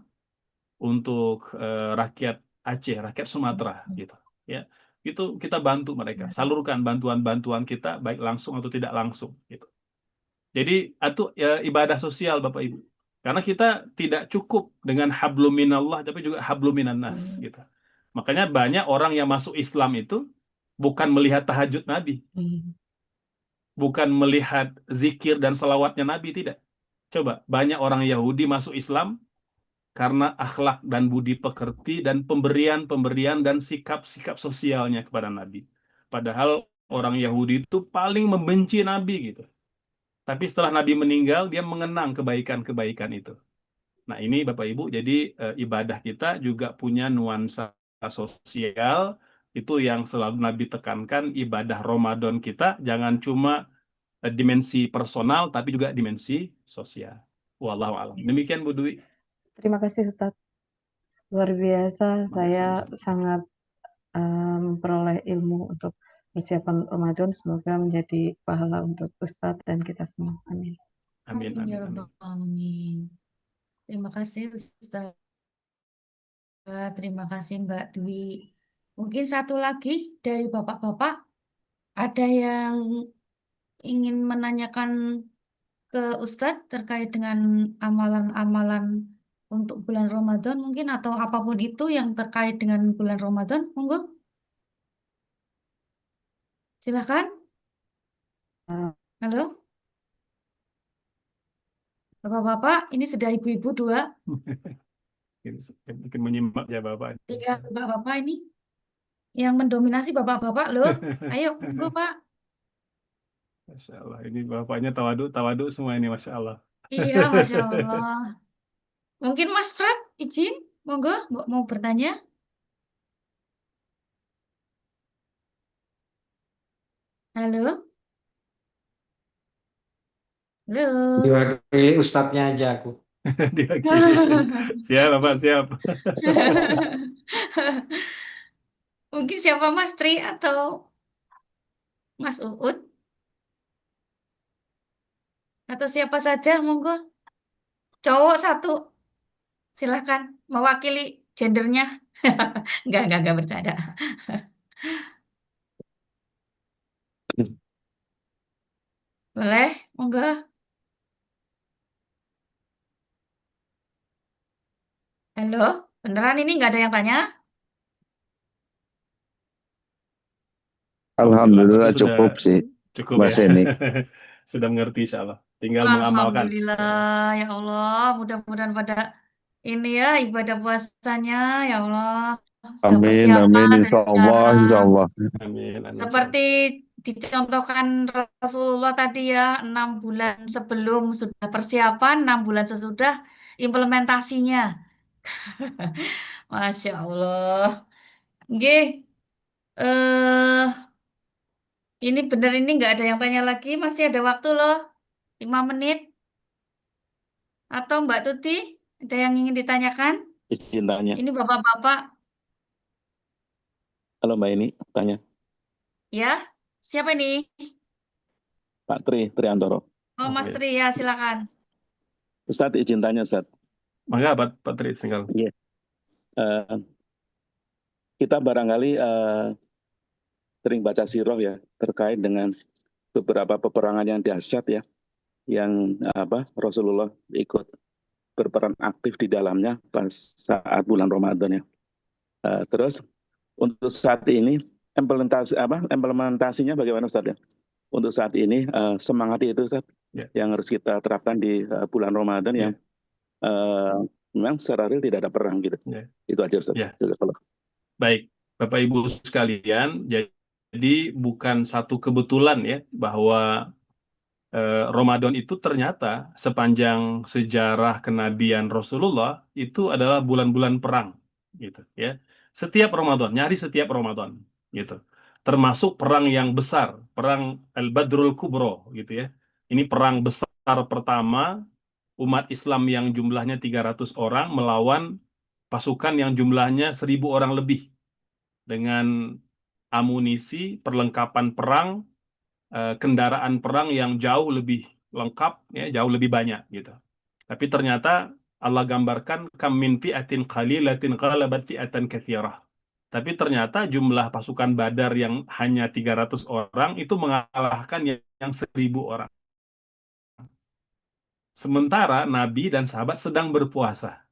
untuk rakyat Aceh, rakyat Sumatera gitu. Ya, itu kita bantu mereka, salurkan bantuan-bantuan kita baik langsung atau tidak langsung gitu. Jadi itu ya, ibadah sosial Bapak Ibu. Karena kita tidak cukup dengan hablum minallah tapi juga hablum minan nas gitu. Makanya banyak orang yang masuk Islam itu bukan melihat tahajud Nabi, bukan melihat zikir dan salawatnya Nabi, tidak. Coba, banyak orang Yahudi masuk Islam karena akhlak dan budi pekerti dan pemberian-pemberian dan sikap-sikap sosialnya kepada Nabi. Padahal orang Yahudi itu paling membenci Nabi gitu. Tapi setelah Nabi meninggal, dia mengenang kebaikan-kebaikan itu. Nah, ini Bapak Ibu, jadi ibadah kita juga punya nuansa sosial. Itu yang selalu Nabi tekankan, ibadah Ramadan kita jangan cuma dimensi personal, tapi juga dimensi sosial. Wallahu a'lam. Demikian Bu Dwi. Terima kasih Ustadz. Luar biasa, saya Sama-sama. sangat memperoleh ilmu untuk persiapan Ramadan. Semoga menjadi pahala untuk Ustadz dan kita semua. Amin. Amin, Amin ya amin, amin. Rabbal Alamin. Terima kasih Ustaz. Terima kasih Mbak Dwi. Mungkin satu lagi dari bapak-bapak, ada yang ingin menanyakan ke Ustadz terkait dengan amalan-amalan untuk bulan Ramadan mungkin atau apapun itu yang terkait dengan bulan Ramadan. Monggo, silakan. Halo, bapak-bapak, ini sudah ibu-ibu dua. Mungkin menyimak ya Bapak. Tiga bapak-bapak ini yang mendominasi bapak-bapak loh. Ayo, monggo Pak. Masya Allah, ini bapaknya tawadu semua ini, Masya Allah. Iya, Masya Allah. Mungkin Mas Fred, izin, monggo mau bertanya. Halo, halo. Diwakili ustadznya aja aku. Diwakili. Siap, Bapak, siap. Mungkin siapa Mas Tri atau Mas Uut atau siapa saja, monggo. Cowok satu, silahkan mewakili gendernya. Enggak bercanda. Boleh, monggo. Halo, beneran ini nggak ada yang tanya? Alhamdulillah Berarti sudah cukup sih, cukup Mbak ya. Seni. Sudah mengerti, insya Allah. Tinggal mengamalkan. Alhamdulillah, ya Allah. Mudah-mudahan pada ini ya ibadah puasanya, ya Allah. Sudah Amin, amin, persiapan dari insya Allah, insya sekarang. Allah. Amin, amin, insya Seperti Allah. dicontohkan Rasulullah tadi ya, 6 bulan sebelum sudah persiapan, 6 bulan sesudah implementasinya. Masya Allah. Nggih, eh ini bener ini nggak ada yang tanya lagi, masih ada waktu loh, 5 menit. Atau Mbak Tuti, ada yang ingin ditanyakan? Izin tanya. Ini bapak-bapak, Halo Mbak ini, tanya. ya? Siapa ini? Pak Triantoro. Oh, Mas Iya. Tri, ya silakan. Ustadz izin tanya Ustadz. Mangga, Pak Tri, tinggal. Iya. Kita barangkali sering baca sirah ya, terkait dengan beberapa peperangan yang dahsyat ya, yang Rasulullah ikut berperan aktif di dalamnya pas saat bulan Ramadan ya. Terus untuk saat ini implementasinya bagaimana Ustaz ya? Untuk saat ini semangat itu Ustaz Ya. yang harus kita terapkan di bulan Ramadan yang memang secara real tidak ada perang gitu. Ya. Itu aja Ustaz. Ya. Jazakallah. Baik, Bapak Ibu sekalian, jadi bukan satu kebetulan ya bahwa Ramadan itu ternyata sepanjang sejarah kenabian Rasulullah itu adalah bulan-bulan perang, gitu ya. Setiap Ramadan, nyaris setiap Ramadan, gitu. Termasuk perang yang besar, perang Al-Badrul Kubro, gitu ya. Ini perang besar pertama umat Islam yang jumlahnya 300 orang melawan pasukan yang jumlahnya 1.000 orang lebih dengan amunisi, perlengkapan perang, kendaraan perang yang jauh lebih lengkap, ya, jauh lebih banyak gitu. Tapi ternyata Allah gambarkan kam min fi'atin qalilatin ghalabat fi'atan katsirah. Tapi ternyata jumlah pasukan Badar yang hanya 300 orang itu mengalahkan yang 1.000 orang. Sementara Nabi dan sahabat sedang berpuasa.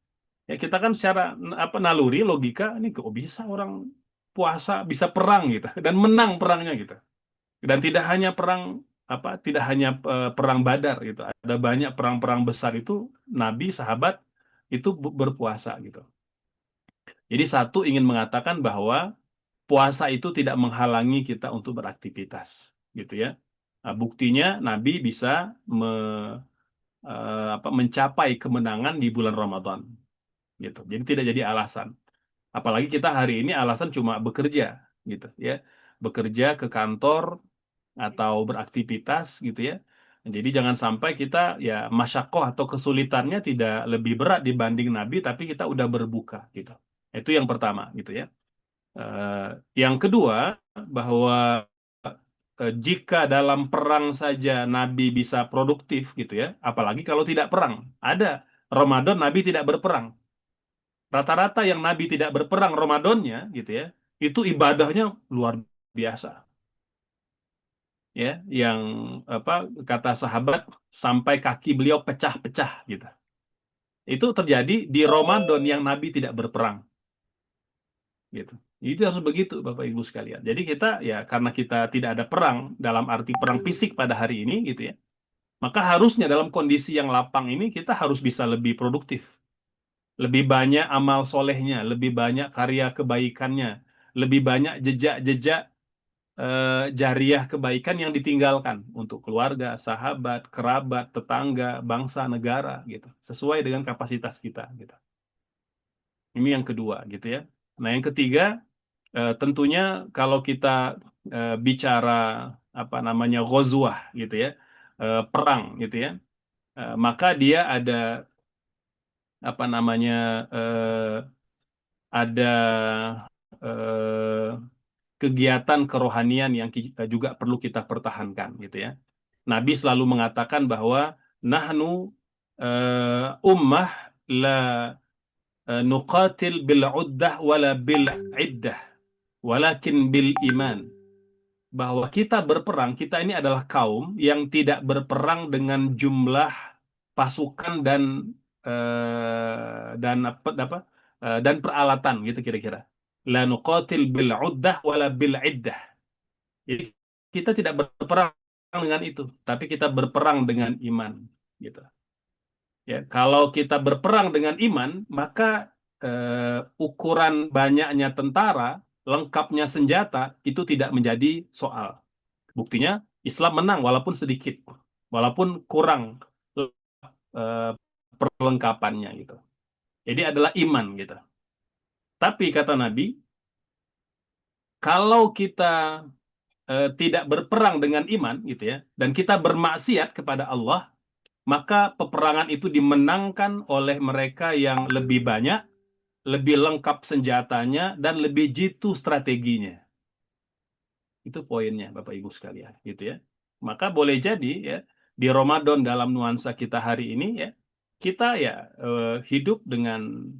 Ya kita kan secara naluri logika ini kok bisa orang puasa bisa perang gitu dan menang perangnya gitu. Dan tidak hanya perang perang Badar gitu. Ada banyak perang-perang besar itu Nabi sahabat itu berpuasa gitu. Jadi satu ingin mengatakan bahwa puasa itu tidak menghalangi kita untuk beraktivitas gitu ya. Nah, buktinya Nabi bisa mencapai kemenangan di bulan Ramadan gitu. Jadi tidak jadi alasan. Apalagi kita hari ini alasan cuma bekerja gitu ya. Bekerja ke kantor atau beraktivitas gitu ya. Jadi jangan sampai kita ya masyakoh atau kesulitannya tidak lebih berat dibanding Nabi tapi kita udah berbuka gitu. Itu yang pertama gitu ya. Yang kedua bahwa jika dalam perang saja Nabi bisa produktif gitu ya, apalagi kalau tidak perang. Ada Ramadan Nabi tidak berperang. Rata-rata yang Nabi tidak berperang Ramadannya gitu ya, itu ibadahnya luar biasa. Ya, yang kata sahabat sampai kaki beliau pecah-pecah gitu. Itu terjadi di Ramadan yang Nabi tidak berperang. Gitu. Itu harus begitu Bapak Ibu sekalian. Jadi kita ya karena kita tidak ada perang dalam arti perang fisik pada hari ini gitu ya. Maka harusnya dalam kondisi yang lapang ini kita harus bisa lebih produktif. Lebih banyak amal solehnya, lebih banyak karya kebaikannya, lebih banyak jejak-jejak jariah kebaikan yang ditinggalkan untuk keluarga, sahabat, kerabat, tetangga, bangsa, negara gitu. Sesuai dengan kapasitas kita gitu. Ini yang kedua gitu ya. Nah, yang ketiga tentunya kalau kita bicara ghazwah gitu ya, perang gitu ya, maka dia ada ada kegiatan kerohanian yang juga perlu kita pertahankan gitu ya. Nabi selalu mengatakan bahwa nahnu ummah la nuqatil bil uddah wala bil iddah walakin bil iman. Bahwa kita berperang, kita ini adalah kaum yang tidak berperang dengan jumlah pasukan dan peralatan gitu kira-kira. La nuqatil bil uddah wala bil iddah. Jadi kita tidak berperang dengan itu, tapi kita berperang dengan iman gitu. Ya, kalau kita berperang dengan iman, maka ukuran banyaknya tentara, lengkapnya senjata itu tidak menjadi soal. Buktinya Islam menang walaupun sedikit, walaupun kurang perlengkapannya gitu. Jadi adalah iman gitu. Tapi kata Nabi, kalau kita tidak berperang dengan iman gitu ya, dan kita bermaksiat kepada Allah, maka peperangan itu dimenangkan oleh mereka yang lebih banyak, lebih lengkap senjatanya, dan lebih jitu strateginya. Itu poinnya, Bapak Ibu sekalian, gitu ya. Maka boleh jadi ya di Ramadan dalam nuansa kita hari ini ya, kita ya hidup dengan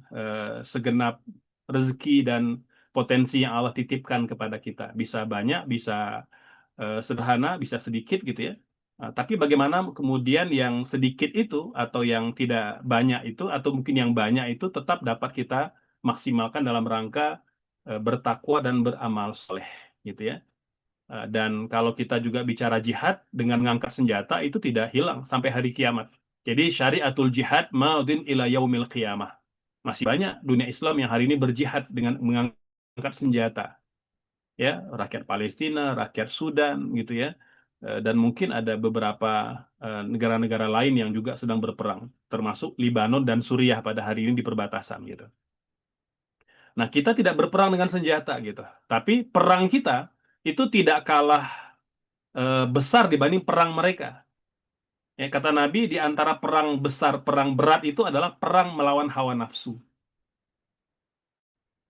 segenap rezeki dan potensi yang Allah titipkan kepada kita. Bisa banyak, bisa sederhana, bisa sedikit gitu ya. Nah, tapi bagaimana kemudian yang sedikit itu atau yang tidak banyak itu atau mungkin yang banyak itu tetap dapat kita maksimalkan dalam rangka bertakwa dan beramal soleh, gitu ya. Dan kalau kita juga bicara jihad dengan mengangkat senjata itu tidak hilang sampai hari kiamat. Jadi syariatul jihad maudin ila yaumil qiyamah. Masih banyak dunia Islam yang hari ini berjihad dengan mengangkat senjata. Ya, rakyat Palestina, rakyat Sudan gitu ya. Dan mungkin ada beberapa negara-negara lain yang juga sedang berperang, termasuk Libanon dan Suriah pada hari ini di perbatasan gitu. Nah, kita tidak berperang dengan senjata gitu. Tapi perang kita itu tidak kalah besar dibanding perang mereka. Ya, kata Nabi, di antara perang besar, perang berat itu adalah perang melawan hawa nafsu.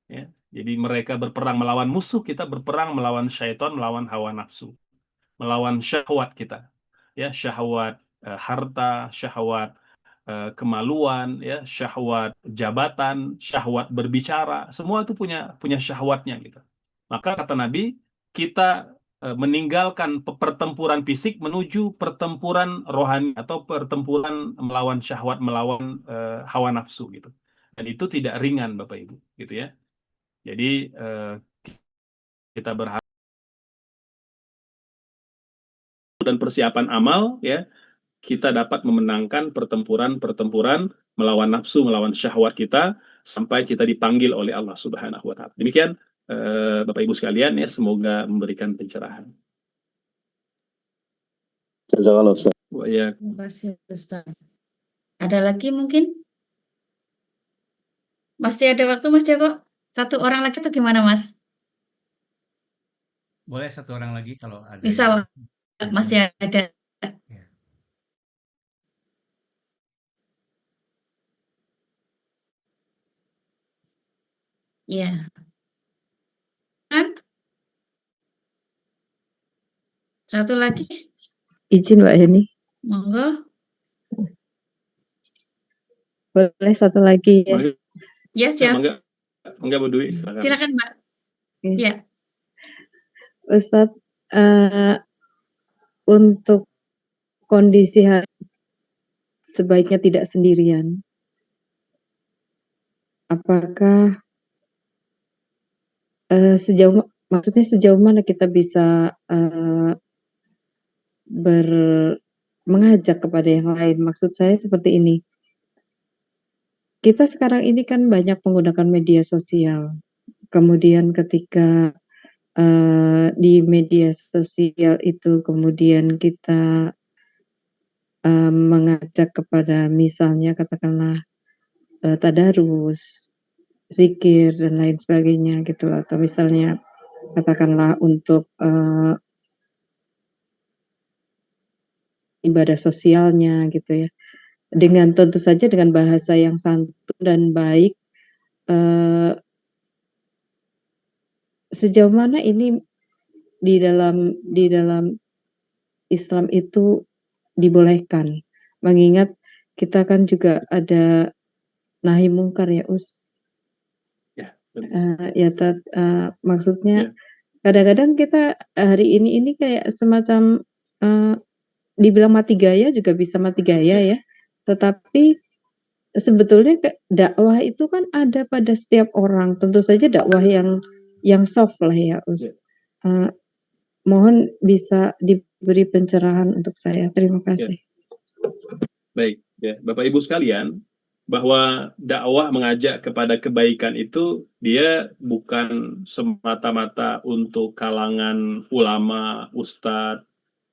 Ya, jadi mereka berperang melawan musuh, kita berperang melawan syaitan, melawan hawa nafsu, melawan syahwat kita. Ya, syahwat harta, syahwat kemaluan, ya, syahwat jabatan, syahwat berbicara, semua itu punya syahwatnya gitu. Maka kata Nabi, kita meninggalkan pertempuran fisik menuju pertempuran rohani atau pertempuran melawan syahwat, melawan hawa nafsu gitu. Dan itu tidak ringan Bapak Ibu, gitu ya. Jadi kita berharap dan persiapan amal ya, kita dapat memenangkan pertempuran-pertempuran melawan nafsu, melawan syahwat kita sampai kita dipanggil oleh Allah Subhanahu wa taala. Demikian Bapak Ibu sekalian ya, semoga memberikan pencerahan. Jazakallah Ustaz. Ya. Terima kasih Ustaz. Ada lagi mungkin? Masih ada waktu Mas Joko? Satu orang lagi atau gimana Mas? Boleh satu orang lagi kalau ada Misal yang masih ada. Ya. Ya. Kan? Satu lagi. Izin Mbak Heni. Monggo. Boleh satu lagi ya. Ya, siap. Enggak berdua, Silakan Mbak. Ya. Ustadz, untuk kondisi sebaiknya tidak sendirian. Apakah sejauh mana kita bisa mengajak kepada yang lain? Maksud saya seperti ini. Kita sekarang ini kan banyak menggunakan media sosial. Kemudian ketika di media sosial itu kemudian kita mengajak kepada misalnya katakanlah tadarus, zikir dan lain sebagainya gitu, atau misalnya katakanlah untuk ibadah sosialnya gitu ya, dengan tentu saja dengan bahasa yang santun dan baik. Sejauh mana ini di dalam Islam itu dibolehkan, mengingat kita kan juga ada nahi mungkar ya Us. Maksudnya kadang-kadang kita hari ini kayak semacam dibilang mati gaya juga bisa mati gaya ya, tetapi sebetulnya dakwah itu kan ada pada setiap orang, tentu saja dakwah yang soft lah ya Us. Mohon bisa diberi pencerahan untuk saya. Terima kasih. Baik, ya Bapak Ibu sekalian, bahwa dakwah mengajak kepada kebaikan itu dia bukan semata-mata untuk kalangan ulama, ustadz,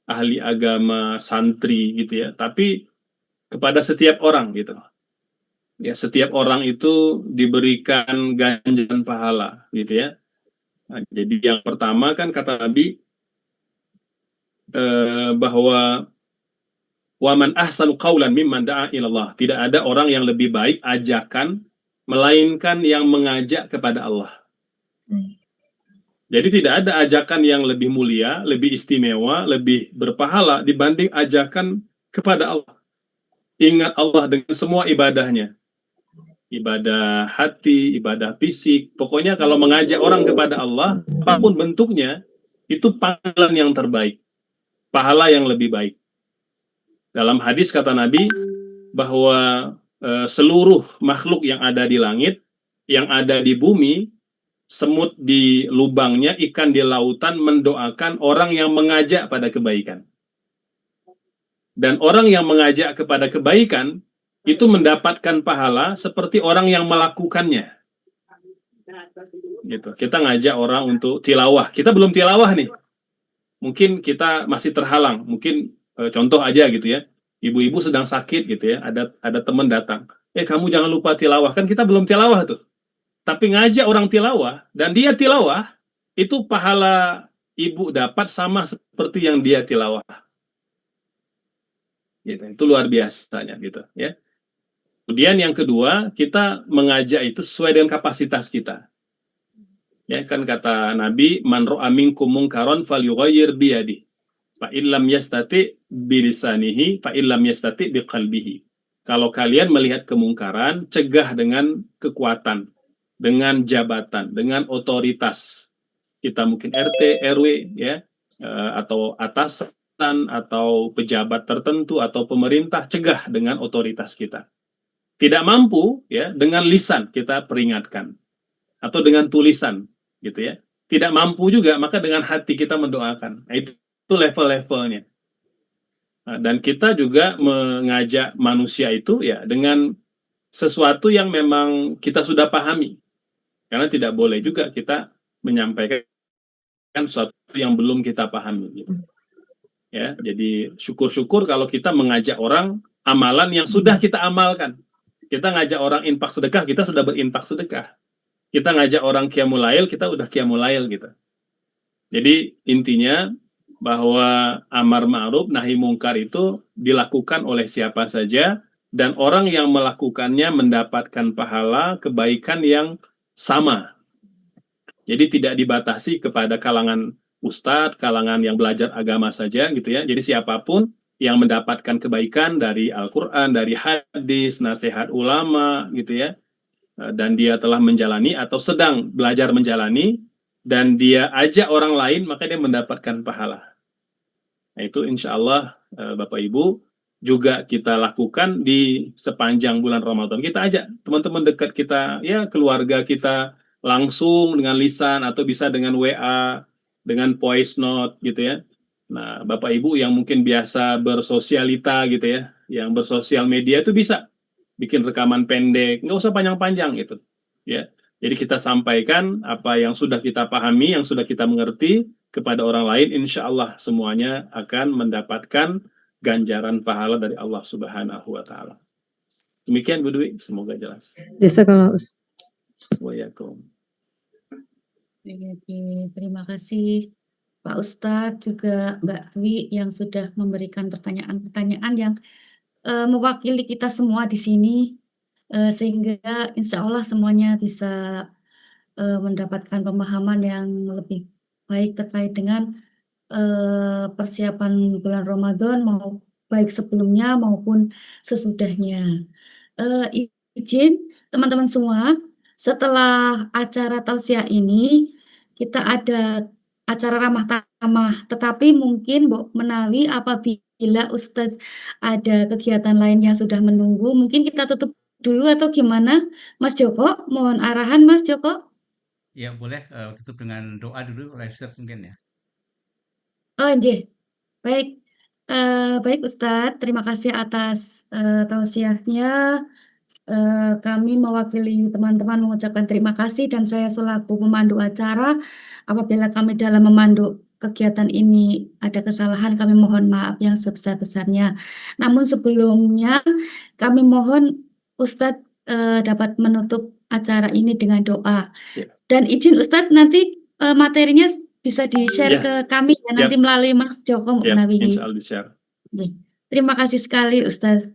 ahli agama, santri gitu ya, tapi kepada setiap orang gitu. Ya, setiap orang itu diberikan ganjaran pahala gitu ya. Nah, jadi yang pertama kan kata Nabi bahwa waman ahsanu qaulan mimman da'a ilallah. Tidak ada orang yang lebih baik ajakan melainkan yang mengajak kepada Allah. Jadi tidak ada ajakan yang lebih mulia, lebih istimewa, lebih berpahala dibanding ajakan kepada Allah. Ingat Allah dengan semua ibadahnya. Ibadah hati, ibadah fisik. Pokoknya kalau mengajak orang kepada Allah, apapun bentuknya, itu panggilan yang terbaik. Pahala yang lebih baik. Dalam hadis kata Nabi bahwa seluruh makhluk yang ada di langit, yang ada di bumi, semut di lubangnya, ikan di lautan mendoakan orang yang mengajak pada kebaikan. Dan orang yang mengajak kepada kebaikan itu mendapatkan pahala seperti orang yang melakukannya. Gitu. Kita ngajak orang untuk tilawah. Kita belum tilawah nih. Mungkin kita masih terhalang. Mungkin contoh aja gitu ya. Ibu-ibu sedang sakit gitu ya. Ada teman datang. Kamu jangan lupa tilawah. Kan kita belum tilawah tuh. Tapi ngajak orang tilawah dan dia tilawah, itu pahala ibu dapat sama seperti yang dia tilawah. Gitu. Itu luar biasanya gitu ya. Kemudian yang kedua, kita mengajak itu sesuai dengan kapasitas kita. Ya kan kata Nabi, man ra'a minkum munkaran falyughayyir biyadihi. Fa illam yastati bilisanihi, fa illam yastati biqalbihi. Kalau kalian melihat kemungkaran, cegah dengan kekuatan, dengan jabatan, dengan otoritas. Kita mungkin RT, RW ya, atau atasan atau pejabat tertentu atau pemerintah, cegah dengan otoritas kita. Tidak mampu ya, dengan lisan kita peringatkan atau dengan tulisan gitu ya. Tidak mampu juga, maka dengan hati kita mendoakan. Nah, itu level-levelnya. Nah, dan kita juga mengajak manusia itu ya dengan sesuatu yang memang kita sudah pahami. Karena tidak boleh juga kita menyampaikan sesuatu yang belum kita pahami gitu. Ya, jadi syukur-syukur kalau kita mengajak orang amalan yang sudah kita amalkan. Kita ngajak orang infak sedekah, kita sudah berinfak sedekah. Kita ngajak orang qiyamul lail, kita udah qiyamul lail gitu. Jadi intinya bahwa amar ma'ruf nahi mungkar itu dilakukan oleh siapa saja dan orang yang melakukannya mendapatkan pahala kebaikan yang sama. Jadi tidak dibatasi kepada kalangan ustadz, kalangan yang belajar agama saja gitu ya. Jadi siapapun yang mendapatkan kebaikan dari Al-Quran, dari hadis, nasihat ulama gitu ya, dan dia telah menjalani atau sedang belajar menjalani, dan dia ajak orang lain, maka dia mendapatkan pahala. Nah itu insya Allah Bapak Ibu juga kita lakukan di sepanjang bulan Ramadan. Kita ajak teman-teman dekat kita, ya keluarga kita, langsung dengan lisan atau bisa dengan WA, dengan voice note gitu ya. Nah Bapak Ibu yang mungkin biasa bersosialita gitu ya, yang bersosial media itu bisa bikin rekaman pendek, nggak usah panjang-panjang gitu ya. Jadi kita sampaikan apa yang sudah kita pahami, yang sudah kita mengerti kepada orang lain, insya Allah semuanya akan mendapatkan ganjaran pahala dari Allah Subhanahu wa Ta'ala. Demikian Bu Dwi, semoga jelas. Jazakallah Ustaz. Waalaikumsalam. Terima kasih Pak Ustadz, juga Mbak Dwi yang sudah memberikan pertanyaan-pertanyaan yang mewakili kita semua di sini, sehingga insya Allah semuanya bisa mendapatkan pemahaman yang lebih baik terkait dengan persiapan bulan Ramadan, mau baik sebelumnya maupun sesudahnya. Izin teman-teman semua, setelah acara tausiah ini kita ada acara ramah tamah, tetapi mungkin Bu Menawi apabila Ustadz ada kegiatan lain yang sudah menunggu, mungkin kita tutup dulu atau gimana? Mas Joko, mohon arahan Mas Joko. Ya boleh tutup dengan doa dulu oleh Ustaz mungkin ya. Oh, nggih. Baik. Baik Ustadz, terima kasih atas tausiahnya. Kami mewakili teman-teman mengucapkan terima kasih, dan saya selaku pemandu acara, apabila kami dalam memandu kegiatan ini ada kesalahan, kami mohon maaf yang sebesar-besarnya. Namun sebelumnya kami mohon Ustadz dapat menutup acara ini dengan doa. Ya. Dan izin Ustadz nanti materinya bisa di-share Ya. ke kami ya, Siap. nanti melalui Mas Joko Siap, Menawi. insya Allah di-share. Terima kasih sekali Ustadz.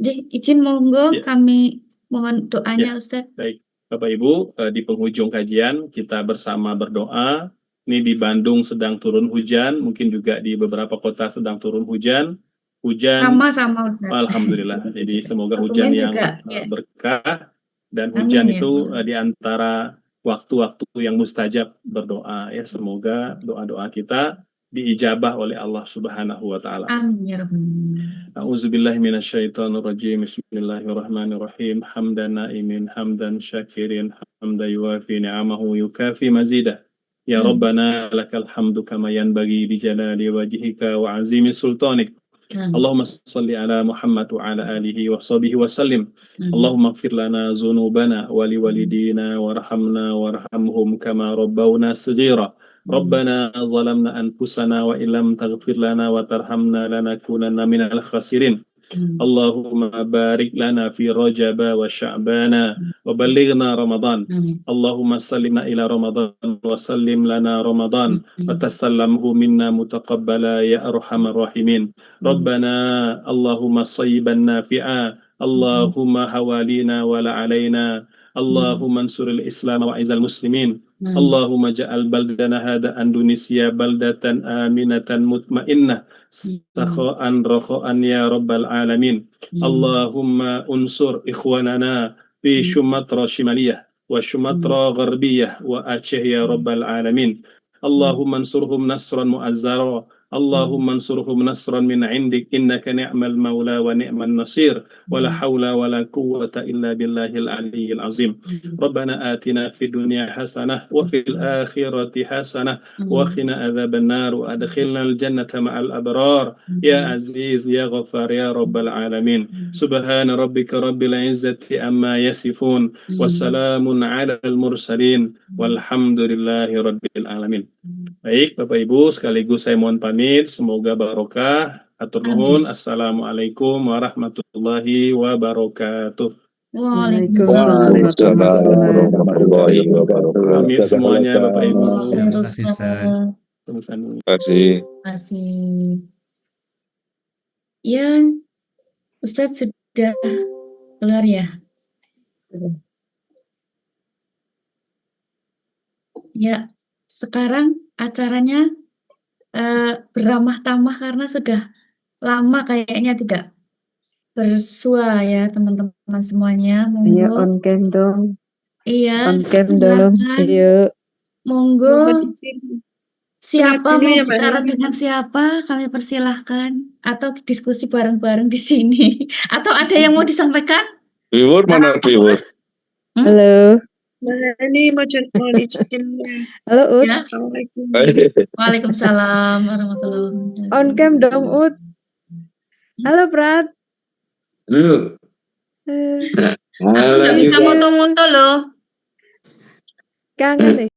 Jadi izin monggo Ya. kami mohon doanya Ustadz. Baik, Bapak Ibu, di penghujung kajian kita bersama berdoa. Ini di Bandung sedang turun hujan, mungkin juga di beberapa kota sedang turun hujan. Hujan, Sama-sama Ustadz. alhamdulillah. Jadi semoga Dokumen hujan yang juga, ya. berkah, dan Amin, hujan ya. itu di antara waktu-waktu yang mustajab berdoa ya. Semoga doa-doa kita diijabah oleh Allah Subhanahu wa taala. Amin ya rabbal alamin. A'udzubillahi minasyaitonirrajim. Bismillahirrahmanirrahim. Hamdan na'imin, hamdan syakirin, hamdan yuwafi ni'amahu yukafi mazidah. Ya Rabbana lakal hamdu kama yanbaghi li jalali wajhika wa azimi sultanik. Allahumma salli ala Muhammad wa ala alihi wa sahbihi wa sallim. Allahumma ighfir lana dzunubana wa liwalidina warhamna warhamhum kama rabbawna saghira. Rabbana zalamna anfusana wa illam taghfir lana wa tarhamna lanakunanna minal khasirin. Allahumma barik lana fi Rajab wa Sya'bana wa ballighna Ramadan. Allahumma sallimna ila Ramadan wa sallim lana Ramadan wa tasallamhu minna mutaqabbala ya arhamar rahimin. Rabbana Allahumma sayyiban nafi'a. Allahumma hawalina wa la alaina. Allahumma ansuril Islam wa izal muslimin. Allahumma ja'al baldana hada Indonesia baldatan aminatan mutmainnah sakha'an rakha'an ya rabbal alamin. Allahumma unsur ikhwanana fi Sumatra Shimaliyah wa Sumatra Gharbiyah wa Aceh ya rabbal alamin. Allahumma ansurhum nasran mu'azzara. Allahumma ansurhum nasran min indik innaka ni'mal maula wa ni'man nasir wa la hawla wa la quwwata illa billahil aliyyil azim. Rabbana atina fid dunya hasanah wa fil akhirati hasanah wa qina adzaban nar wa adkhilnal jannata ma'al abrar ya aziz ya ghafar ya rabbal alamin. Subhana rabbika rabbil izzati amma yasifun wa salamun 'alal mursalin walhamdulillahi rabbil alamin. Baik, Bapak Ibu, sekaligus saya mohon pamit. Semoga barokah. Atur nuhun. Assalamualaikum warahmatullahi wabarakatuh. Waalaikumsalam warahmatullahi wabarakatuh. Pamit semuanya, Bapak Ibu. Terima kasih, Ustaz. Terima kasih. Terima kasih. Ya, Ustadz sudah keluar ya? Ya, sekarang acaranya beramah tamah karena sudah lama kayaknya tidak bersua ya teman-teman semuanya. Ayo Monggo. on cam dong. Iya, On cam dong. silakan. Ayo. Monggo. Siapa dulu mau ya, Mbak bicara Nini. dengan siapa? Kami persilahkan. Atau diskusi bareng-bareng di sini. Atau ada yang mau disampaikan? Viewer mana viewer? Mas? Halo. Mbak Nini mau dicekin. Halo Ut. Ya. Assalamualaikum. Waalaikumsalam warahmatullahi wabarakatuh. On cam dong Ut. Halo Prat. Halo. Aku nggak bisa moto-moto loh. Kangen deh.